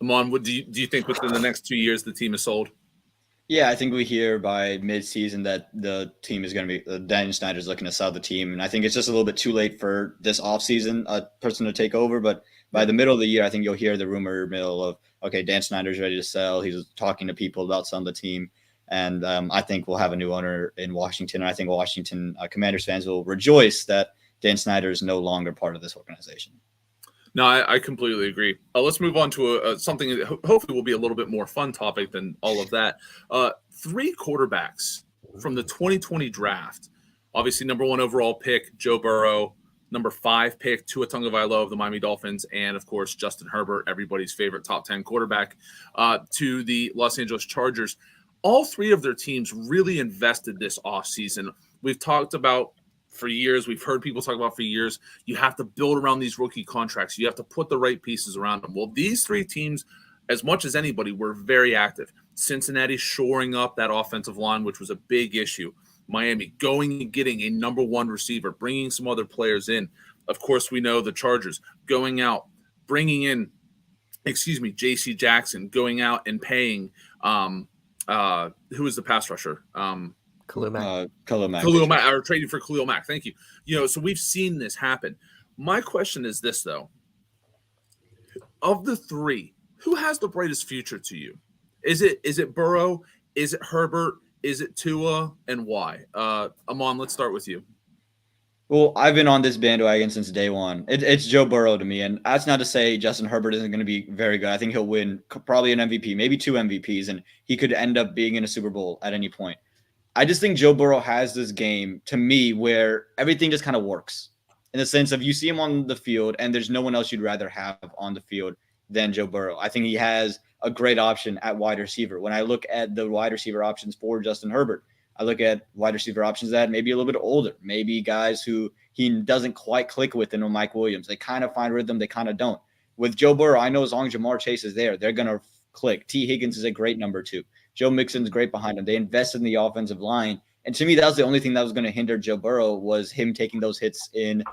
Speaker 3: Amon, do you think within the next 2 years the team is sold?
Speaker 4: Yeah, I think we hear by mid-season that the team is going to be Daniel Snyder's looking to sell the team, and I think it's just a little bit too late for this offseason a person to take over. But by the middle of the year, I think you'll hear the rumor mill of, okay, Dan Snyder's ready to sell. He's talking to people about selling the team. And I think we'll have a new owner in Washington. And I think Washington Commanders fans will rejoice that Dan Snyder is no longer part of this organization.
Speaker 3: No, I completely agree. Let's move on to something that hopefully will be a little bit more fun topic than all of that. 3 quarterbacks from the 2020 draft. Obviously, number 1 overall pick, Joe Burrow. Number 5 pick, Tua Tagovailoa of the Miami Dolphins. And, of course, Justin Herbert, everybody's favorite top 10 quarterback, to the Los Angeles Chargers. All 3 of their teams really invested this offseason. We've talked about for years. We've heard people talk about for years. You have to build around these rookie contracts. You have to put the right pieces around them. Well, these 3 teams, as much as anybody, were very active. Cincinnati shoring up that offensive line, which was a big issue. Miami going and getting a number 1 receiver, bringing some other players in. Of course, we know the Chargers going out, bringing in, J.C. Jackson, going out and paying who is the pass rusher?
Speaker 2: Khalil Mack.
Speaker 3: Khalil Mack, or trading for Khalil Mack. Thank you. So we've seen this happen. My question is this, though. Of the 3, who has the brightest future to you? Is it Burrow? Is it Herbert? Is it Tua? And why? Amon, let's start with you.
Speaker 4: Well, I've been on this bandwagon since day one. It's Joe Burrow to me. And that's not to say Justin Herbert isn't going to be very good. I think he'll win probably an MVP, maybe 2 MVPs, and he could end up being in a Super Bowl at any point. I just think Joe Burrow has this game, to me, where everything just kind of works. In the sense of you see him on the field, and there's no one else you'd rather have on the field than Joe Burrow. I think he has a great option at wide receiver. When I look at the wide receiver options for Justin Herbert, I look at wide receiver options that maybe a little bit older, maybe guys who he doesn't quite click with in Mike Williams. They kind of find rhythm, they kind of don't. With Joe Burrow, I know as long as Jamar Chase is there, they're going to click. T. Higgins is a great number 2. Joe Mixon's great behind him. They invested in the offensive line. And to me, that was the only thing that was going to hinder Joe Burrow was him taking those hits in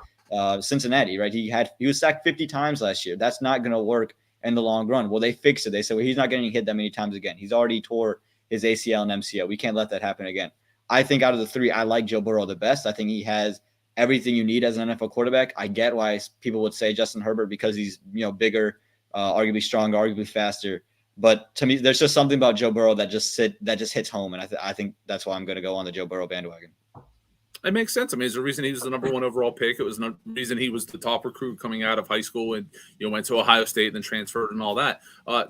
Speaker 4: Cincinnati, right? He was sacked 50 times last year. That's not going to work in the long run. Well, they fixed it. They said, well, he's not getting hit that many times again. He's already tore his ACL and MCL. We can't let that happen again. I think out of the 3, I like Joe Burrow the best. I think he has everything you need as an NFL quarterback. I get why people would say Justin Herbert because he's bigger, arguably stronger, arguably faster. But to me, there's just something about Joe Burrow that just hits home, and I think that's why I'm going to go on the Joe Burrow bandwagon.
Speaker 3: It makes sense. I mean, there's a reason he was the number 1 overall pick. It was the reason he was the top recruit coming out of high school and went to Ohio State and then transferred and all that.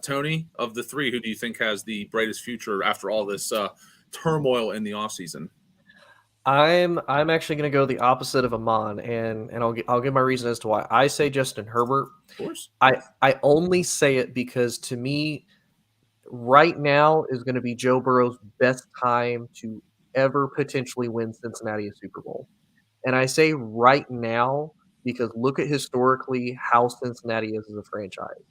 Speaker 3: Tony, of the 3, who do you think has the brightest future after all this turmoil in the offseason?
Speaker 2: I'm actually going to go the opposite of Amon, and I'll give my reason as to why I say Justin Herbert.
Speaker 3: Of course,
Speaker 2: I only say it because to me, right now is going to be Joe Burrow's best time to ever potentially win Cincinnati a Super Bowl. And I say right now because look at historically how Cincinnati is as a franchise.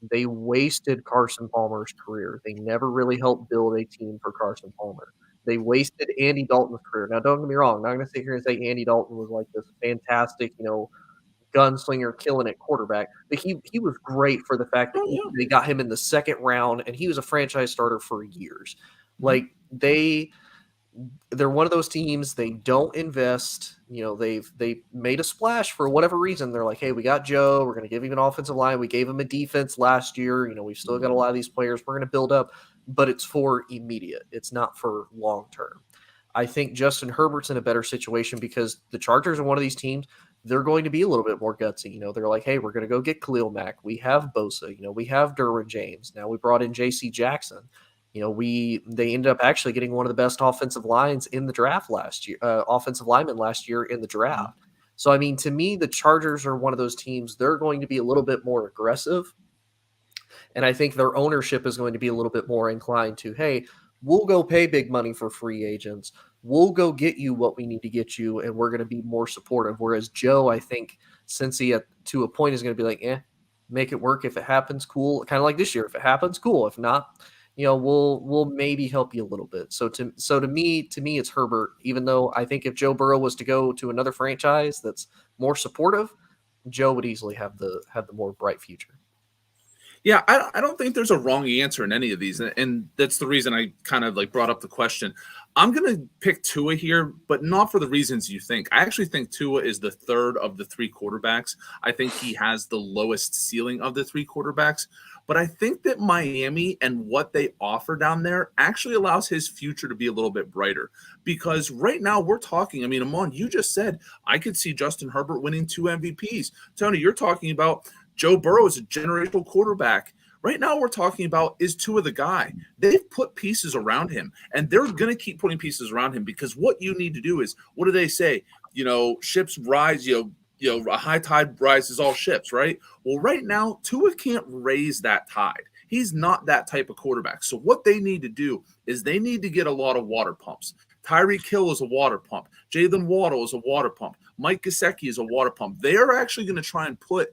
Speaker 2: They wasted Carson Palmer's career. They never really helped build a team for Carson Palmer. They wasted Andy Dalton's career. Now, don't get me wrong. I'm not going to sit here and say Andy Dalton was like this fantastic, gunslinger killing at quarterback. But he was great for the fact that they got him in the second round, and he was a franchise starter for years. Like they're one of those teams. They don't invest. They made a splash for whatever reason. They're like, hey, we got Joe. We're going to give him an offensive line. We gave him a defense last year. We've still got a lot of these players. We're going to build up, but it's for immediate. It's not for long term. I think Justin Herbert's in a better situation because the Chargers are one of these teams. They're going to be a little bit more gutsy. They're like, hey, we're going to go get Khalil Mack. We have Bosa. We have Derwin James. Now we brought in J.C. Jackson. They ended up actually getting one of the best offensive lines in the draft last year, offensive linemen last year in the draft. So, to me, the Chargers are one of those teams. They're going to be a little bit more aggressive. And I think their ownership is going to be a little bit more inclined to, hey, we'll go pay big money for free agents. We'll go get you what we need to get you, and we're going to be more supportive. Whereas Joe, I think, since he to a point is going to be like, make it work. If it happens, cool. Kind of like this year. If it happens, cool. If not, we'll maybe help you a little bit. So to me, it's Herbert. Even though I think if Joe Burrow was to go to another franchise that's more supportive, Joe would easily have the more bright future.
Speaker 3: Yeah, I don't think there's a wrong answer in any of these, and that's the reason I kind of brought up the question. I'm going to pick Tua here, but not for the reasons you think. I actually think Tua is the third of the three quarterbacks. I think he has the lowest ceiling of the three quarterbacks, but I think that Miami and what they offer down there actually allows his future to be a little bit brighter, because right now we're talking, Amon, you just said I could see Justin Herbert winning 2 MVPs. Tony, you're talking about Joe Burrow is a generational quarterback. Right now, we're talking about is Tua the guy. They've put pieces around him, and they're going to keep putting pieces around him, because what you need to do is, what do they say? Ships rise, a high tide rises all ships, right? Well, right now, Tua can't raise that tide. He's not that type of quarterback. So what they need to do is they need to get a lot of water pumps. Tyreek Hill is a water pump. Jalen Waddle is a water pump. Mike Gesicki is a water pump. They are actually going to try and put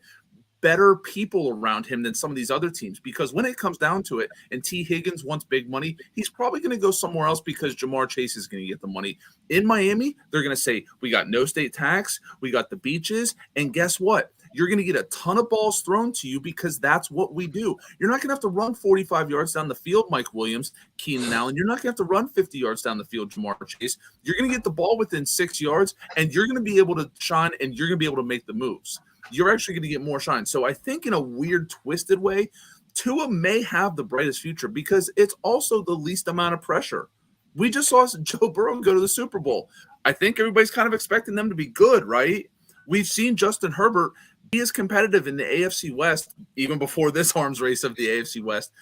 Speaker 3: better people around him than some of these other teams, because when it comes down to it, and T. Higgins wants big money, he's probably going to go somewhere else because Jamar Chase is going to get the money. In Miami, they're going to say, we got no state tax, we got the beaches, and guess what? You're going to get a ton of balls thrown to you because that's what we do. You're not going to have to run 45 yards down the field, Mike Williams, Keenan Allen. You're not going to have to run 50 yards down the field, Jamar Chase. You're going to get the ball within 6 yards, and you're going to be able to shine, and you're going to be able to make the moves. You're actually going to get more shine. So I think in a weird, twisted way, Tua may have the brightest future because it's also the least amount of pressure. We just saw Joe Burrow go to the Super Bowl. I think everybody's kind of expecting them to be good, right? We've seen Justin Herbert be as competitive in the AFC West, even before this arms race of the AFC West,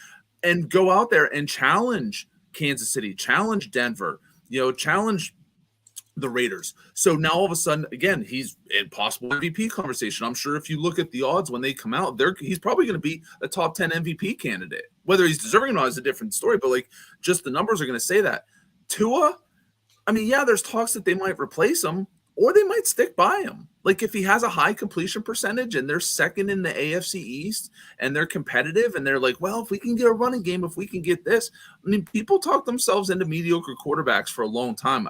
Speaker 3: and go out there and challenge Kansas City, challenge Denver, challenge the Raiders. So now all of a sudden, again, he's in possible MVP conversation. I'm sure if you look at the odds when they come out, he's probably going to be a top 10 MVP candidate. Whether he's deserving or not is a different story, but just the numbers are going to say that. Tua, there's talks that they might replace him or they might stick by him. If he has a high completion percentage and they're second in the AFC East and they're competitive and they're like, well, if we can get a running game, if we can get this. People talk themselves into mediocre quarterbacks for a long time.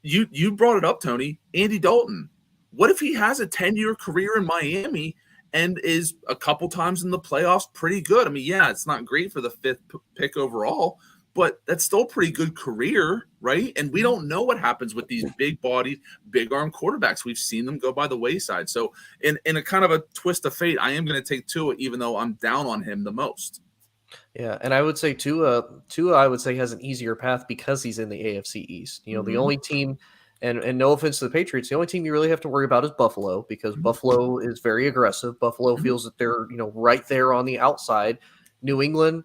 Speaker 3: You brought it up, Tony. Andy Dalton. What if he has a 10-year career in Miami and is a couple times in the playoffs pretty good? It's not great for the 5th pick overall, but that's still a pretty good career, right? And we don't know what happens with these big-bodied, big-arm quarterbacks. We've seen them go by the wayside. So in a kind of a twist of fate, I am going to take Tua, even though I'm down on him the most.
Speaker 2: Yeah, and I would say Tua, I would say, has an easier path because he's in the AFC East. The only team, and no offense to the Patriots, the only team you really have to worry about is Buffalo, because Buffalo is very aggressive. Buffalo feels that they're, right there on the outside. New England,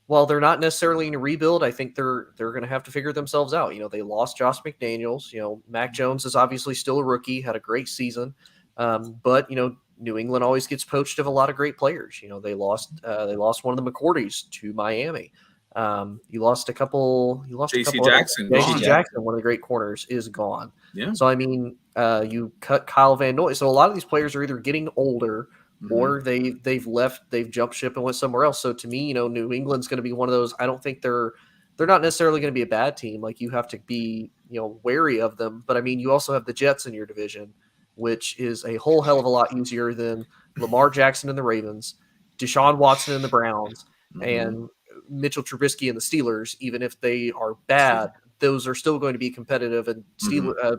Speaker 2: while they're not necessarily in a rebuild, I think they're going to have to figure themselves out. They lost Josh McDaniels. Mac Jones is obviously still a rookie, had a great season, but New England always gets poached of a lot of great players. They lost one of the McCourtys to Miami. You lost a couple.
Speaker 3: J.C.
Speaker 2: Other-
Speaker 3: Jackson
Speaker 2: J.C.
Speaker 3: gone.
Speaker 2: Jackson, one of the great corners, is gone.
Speaker 3: Yeah.
Speaker 2: So I mean, you cut Kyle Van Noy. So a lot of these players are either getting older or they've left, they've jumped ship and went somewhere else. So to me, New England's going to be one of those. I don't think they're not necessarily going to be a bad team. Like, you have to be wary of them. But I mean, you also have the Jets in your division, which is a whole hell of a lot easier than Lamar Jackson and the Ravens, Deshaun Watson and the Browns, and Mitchell Trubisky and the Steelers. Even if they are bad, those are still going to be competitive, and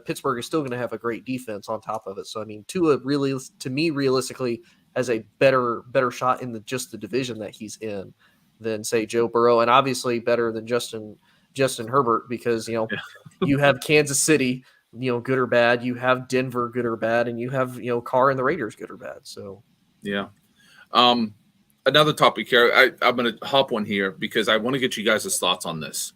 Speaker 2: Pittsburgh is still going to have a great defense on top of it. So I mean, Tua really, to me, realistically, has a better shot in just the division that he's in than, say, Joe Burrow, and obviously better than Justin Herbert, because you have Kansas City, good or bad, you have Denver, good or bad, and you have Carr and the Raiders, good or bad. So
Speaker 3: yeah. Another topic here, I'm going to hop one here because I want to get you guys' thoughts on this.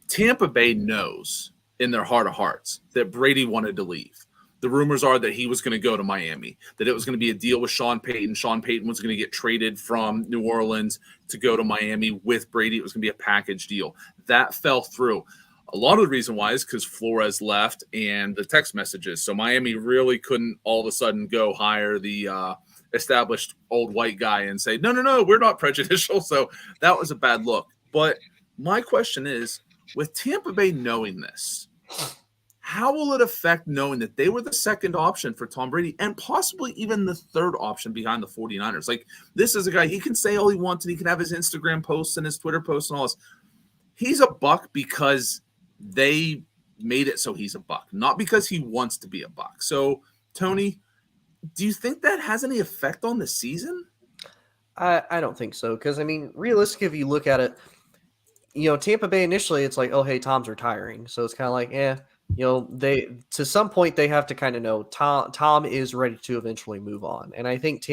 Speaker 3: Tampa Bay knows in their heart of hearts that Brady wanted to leave. The rumors are that he was going to go to Miami, that it was going to be a deal with Sean Payton. Sean Payton was going to get traded from New Orleans to go to Miami with Brady. It was going to be a package deal. That fell through. A lot of the reason why is because Flores left and the text messages. So Miami really couldn't all of a sudden go hire the established old white guy and say, no, we're not prejudicial. So that was a bad look. But my question is, with Tampa Bay knowing this, how will it affect knowing that they were the second option for Tom Brady and possibly even the third option behind the 49ers? Like, this is a guy, he can say all he wants and he can have his Instagram posts and his Twitter posts and all this. He's a Buck because they made it so he's a Buck, not because he wants to be a Buck. So, Tony, do you think that has any effect on the season?
Speaker 2: I don't think so, because, I mean, realistically, if you look at it, Tampa Bay initially, it's like, oh, hey, Tom's retiring. So it's kind of like, they, to some point, they have to kind of know Tom is ready to eventually move on. And I think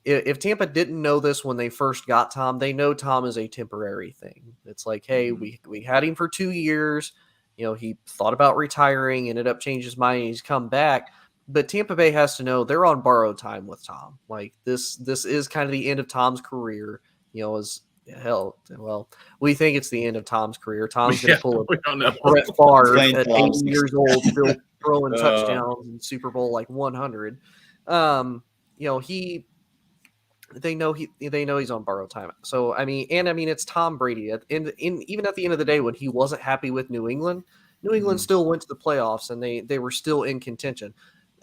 Speaker 2: if Tampa didn't know this when they first got Tom, they know Tom is a temporary thing. It's like, hey, we had him for 2 years. He thought about retiring, ended up changing his mind, and he's come back. But Tampa Bay has to know they're on borrowed time with Tom. Like, this is kind of the end of Tom's career. As hell, well, we think it's the end of Tom's career. Tom's going to pull a Brett Favre at 80 years old, still throwing touchdowns in Super Bowl like 100. They know he's on borrowed time. So I mean, it's Tom Brady. Even at the end of the day, when he wasn't happy with New England still went to the playoffs and they were still in contention.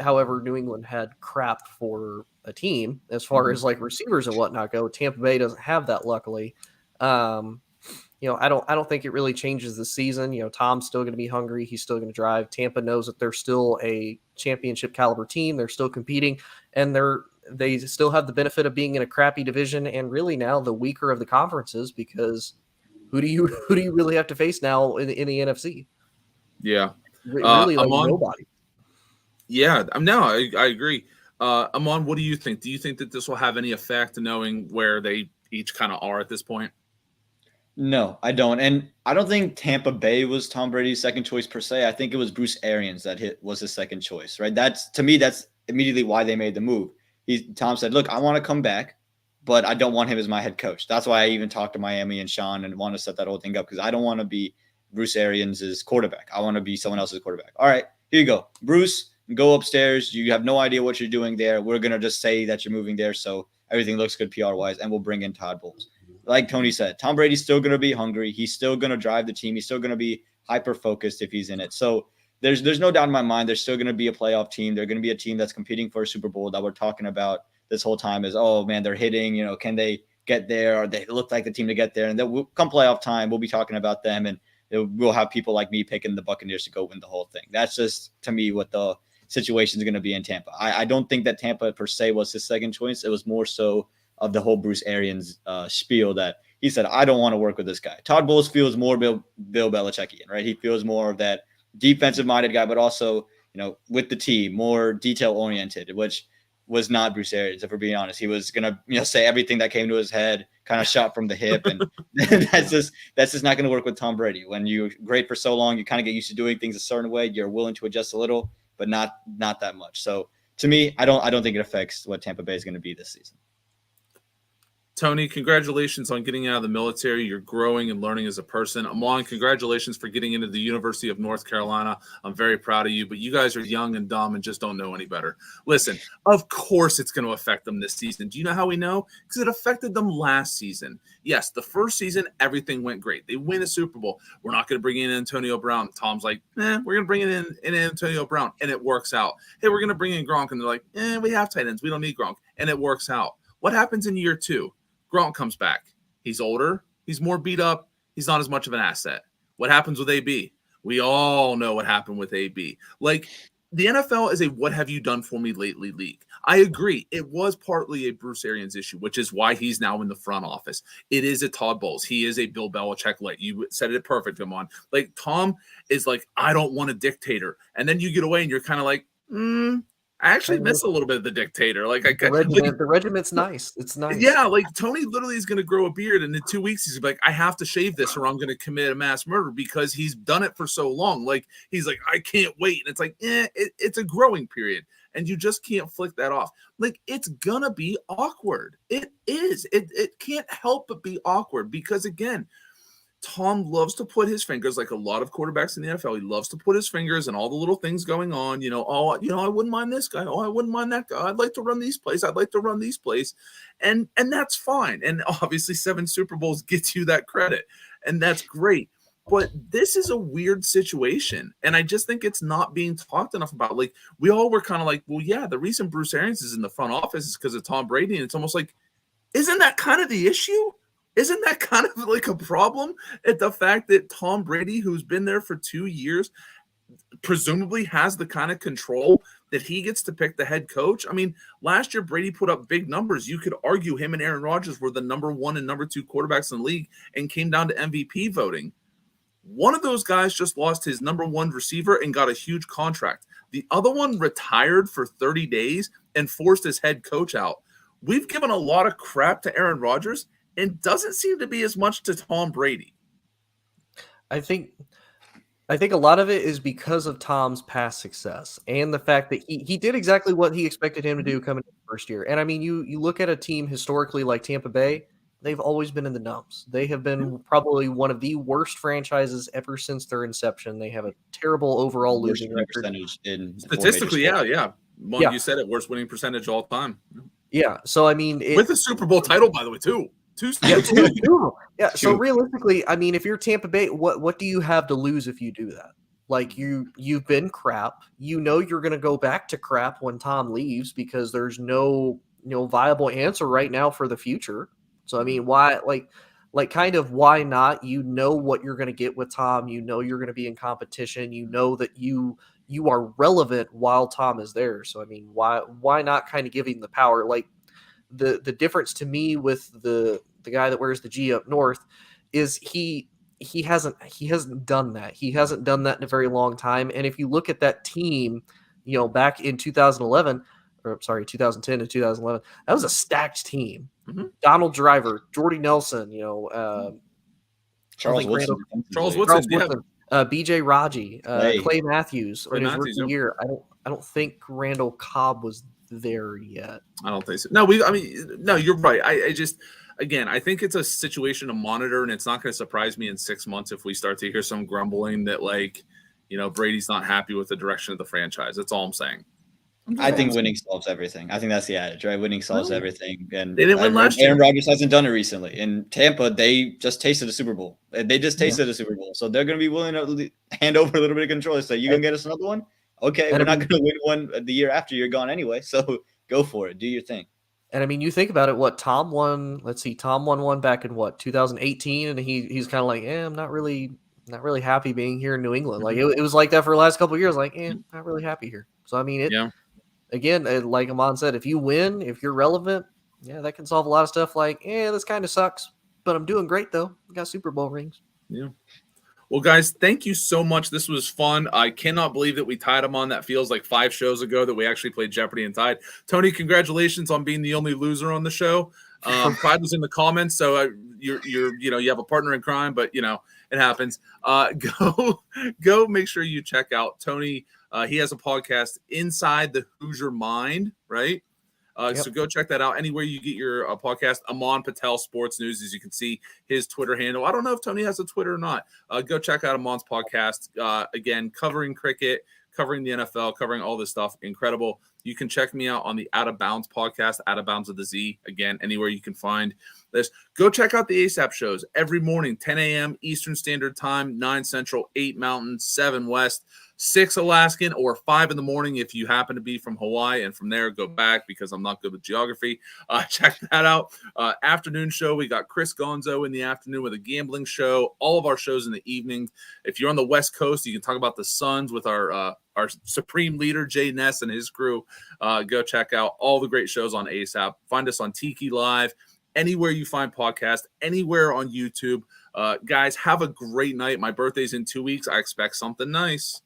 Speaker 2: However, New England had crap for a team as far as like receivers and whatnot go. Tampa Bay doesn't have that, luckily. I don't think it really changes the season. Tom's still going to be hungry. He's still going to drive. Tampa knows that they're still a championship caliber team. They're still competing, and they still have the benefit of being in a crappy division, and really now the weaker of the conferences, because who do you really have to face now in the NFC?
Speaker 3: Yeah,
Speaker 2: really, nobody.
Speaker 3: Yeah, I agree. Amon, what do you think? Do you think that this will have any effect, knowing where they each kind of are at this point?
Speaker 4: No, I don't. And I don't think Tampa Bay was Tom Brady's second choice per se. I think it was Bruce Arians that was his second choice, right? That's immediately why they made the move. Tom said, look, I want to come back, but I don't want him as my head coach. That's why I even talked to Miami and Sean and want to set that whole thing up, because I don't want to be Bruce Arians' quarterback. I want to be someone else's quarterback. All right, here you go. Bruce, go upstairs. You have no idea what you're doing there. We're going to just say that you're moving there so everything looks good PR-wise, and we'll bring in Todd Bowles. Like Tony said, Tom Brady's still going to be hungry. He's still going to drive the team. He's still going to be hyper-focused if he's in it. So there's no doubt in my mind there's still going to be a playoff team. They're going to be a team that's competing for a Super Bowl that we're talking about this whole time is, oh, man, they're hitting. Can they get there? Or they look like the team to get there? And then come playoff time, we'll be talking about them, and we'll have people like me picking the Buccaneers to go win the whole thing. That's just, to me, what the situation is going to be in Tampa. I don't think that Tampa per se was his second choice. It was more so of the whole Bruce Arians spiel that he said, I don't want to work with this guy. Todd Bowles feels more Bill Belichickian, right? He feels more of that defensive-minded guy, but also, with the team, more detail-oriented, which was not Bruce Arians, if we're being honest. He was going to, say everything that came to his head, kind of shot from the hip, and that's just not going to work with Tom Brady. When you're great for so long, you kind of get used to doing things a certain way. You're willing to adjust a little, but not that much. So to me, I don't think it affects what Tampa Bay is going to be this season.
Speaker 3: Tony, congratulations on getting out of the military. You're growing and learning as a person. Amon, congratulations for getting into the University of North Carolina. I'm very proud of you, but you guys are young and dumb and just don't know any better. Listen, of course it's going to affect them this season. Do you know how we know? Because it affected them last season. Yes, the first season, everything went great. They win a Super Bowl. We're not going to bring in Antonio Brown. Tom's like, we're going to bring in Antonio Brown, and it works out. Hey, we're going to bring in Gronk, and they're like, we have tight ends. We don't need Gronk, and it works out. What happens in year 2? Gronk comes back. He's older. He's more beat up. He's not as much of an asset. What happens with AB? We all know what happened with AB. Like, the NFL is a what have you done for me lately league. I agree. It was partly a Bruce Arians issue, which is why he's now in the front office. It is a Todd Bowles. He is a Bill Belichick light. You said it perfect, Amon. Like, Tom is like, I don't want a dictator. And then you get away and you're kind of like, I actually miss a little bit of the dictator. Like,
Speaker 2: the regiment's nice. It's nice.
Speaker 3: Yeah, like Tony literally is going to grow a beard, and in 2 weeks he's gonna be like, I have to shave this, or I'm going to commit a mass murder, because he's done it for so long. Like, he's like, I can't wait, and it's like, it's a growing period, and you just can't flick that off. Like, it's gonna be awkward. It is. It can't help but be awkward, because again, Tom loves to put his fingers, like a lot of quarterbacks in the NFL, he loves to put his fingers in all the little things going on. I wouldn't mind this guy. Oh, I wouldn't mind that guy. I'd like to run these plays. I'd like to run these plays. And that's fine. And obviously 7 Super Bowls gets you that credit. And that's great. But this is a weird situation. And I just think it's not being talked enough about. Like, we all were kind of like, well, yeah, the reason Bruce Arians is in the front office is because of Tom Brady. And it's almost like, isn't that kind of the issue? Isn't that kind of like a problem at the fact that Tom Brady, who's been there for 2 years, presumably has the kind of control that he gets to pick the head coach? I mean, last year Brady put up big numbers. You could argue him and Aaron Rodgers were the number 1 and number 2 quarterbacks in the league and came down to MVP voting. One of those guys just lost his number 1 receiver and got a huge contract. The other one retired for 30 days and forced his head coach out. We've given a lot of crap to Aaron Rodgers, and doesn't seem to be as much to Tom Brady.
Speaker 2: I think a lot of it is because of Tom's past success and the fact that he did exactly what he expected him to do coming in the first year. And I mean, you look at a team historically like Tampa Bay, they've always been in the dumps. They have been probably one of the worst franchises ever since their inception. They have a terrible overall losing record.
Speaker 4: Percentage in
Speaker 3: Statistically, yeah.
Speaker 2: Yeah.
Speaker 3: You said it, worst winning percentage all time.
Speaker 2: Yeah, so I mean,
Speaker 3: with a Super Bowl title, by the way, too. Two.
Speaker 2: Yeah. So realistically, I mean, if you're Tampa Bay, what do you have to lose if you do that? Like, you've been crap. You know you're going to go back to crap when Tom leaves, because there's no viable answer right now for the future. So I mean, why kind of why not? You know what you're going to get with Tom. You know you're going to be in competition. You know that you are relevant while Tom is there. So I mean, why not kind of give him the power? Like, the difference to me with the guy that wears the G up north is he hasn't done that. He hasn't done that in a very long time. And if you look at that team, back in 2010 to 2011, that was a stacked team. Mm-hmm. Donald Driver, Jordy Nelson,
Speaker 4: Charles Woodson,
Speaker 2: BJ Raji, Clay Matthews, in his rookie year. I don't think Randall Cobb was there yet.
Speaker 3: I don't think so. No, you're right. I think it's a situation to monitor, and it's not going to surprise me in 6 months if we start to hear some grumbling that, Brady's not happy with the direction of the franchise. That's all I'm saying.
Speaker 4: I think winning solves everything. I think that's the adage, right? Winning solves everything. And
Speaker 3: they didn't win last year.
Speaker 4: Aaron Rodgers hasn't done it recently. In Tampa, they just tasted a Super Bowl. They just tasted a Super Bowl. So they're going to be willing to hand over a little bit of control and say, you going to get us another one? Okay, we're not going to win one the year after you're gone anyway, so go for it. Do your thing.
Speaker 2: And I mean, you think about it, Tom won one back in 2018, and he's kind of like, I'm not really happy being here in New England. Like, it was like that for the last couple of years, like, not really happy here. So I mean, again, like Amon said, if you win, if you're relevant, that can solve a lot of stuff. Like, this kind of sucks, but I'm doing great though. I got Super Bowl rings.
Speaker 3: Yeah. Well, guys, thank you so much. This was fun. I cannot believe that we tied them on. That feels like 5 shows ago that we actually played Jeopardy and tied. Tony, congratulations on being the only loser on the show. Pride was in the comments, so you have a partner in crime, but it happens. Go make sure you check out Tony. He has a podcast, Inside the Hoosier Mind, right? So go check that out. Anywhere you get your podcast, Aman Patel Sports News, as you can see his Twitter handle. I don't know if Tony has a Twitter or not. Go check out Aman's podcast. Again, covering cricket, covering the NFL, covering all this stuff. Incredible. You can check me out on the Out of Bounds podcast, Out of Bounds with the Z. Again, anywhere you can find this. Go check out the ASAP shows every morning, 10 a.m. Eastern Standard Time, 9 Central, 8 Mountain, 7 West, 6 Alaskan, or 5 in the morning if you happen to be from Hawaii. And from there, go back because I'm not good with geography. Check that out. Afternoon show, we got Chris Gonzo in the afternoon with a gambling show. All of our shows in the evening. If you're on the West Coast, you can talk about the Suns with our supreme leader, Jay Ness, and his crew. Go check out all the great shows on ASAP. Find us on Tiki Live, anywhere you find podcasts, anywhere on YouTube. Guys, have a great night. My birthday's in 2 weeks. I expect something nice.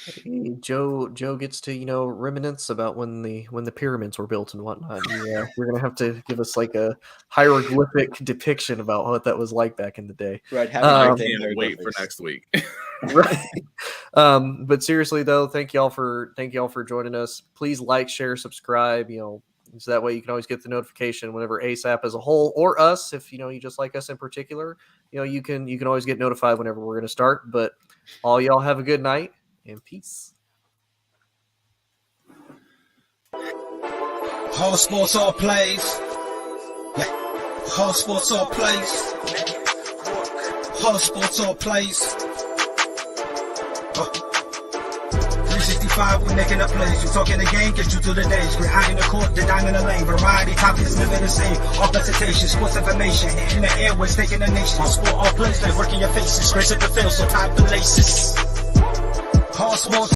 Speaker 2: Hey, Joe gets to reminisce about when the pyramids were built and whatnot. Yeah, you're gonna have to give us like a hieroglyphic depiction about what that was like back in the day.
Speaker 4: Right.
Speaker 3: I can't wait for next week.
Speaker 2: Right. But seriously though, thank y'all for joining us. Please like, share, subscribe. So that way you can always get the notification whenever ASAP as a whole, or us, if you just like us in particular. You can always get notified whenever we're gonna start. But all y'all have a good night. And peace.
Speaker 1: All sports, all plays. Yeah. All sports, all plays. All sports, all plays. 365, we're making up plays. We're talking the game, get you to the days. We're high in the court, the dime in the lane. Variety topics, living the same. All presentation, sports information. In the airways, taking the nation. All sport, all plays, like working your faces. Grace at the field, so tie the laces. All sports.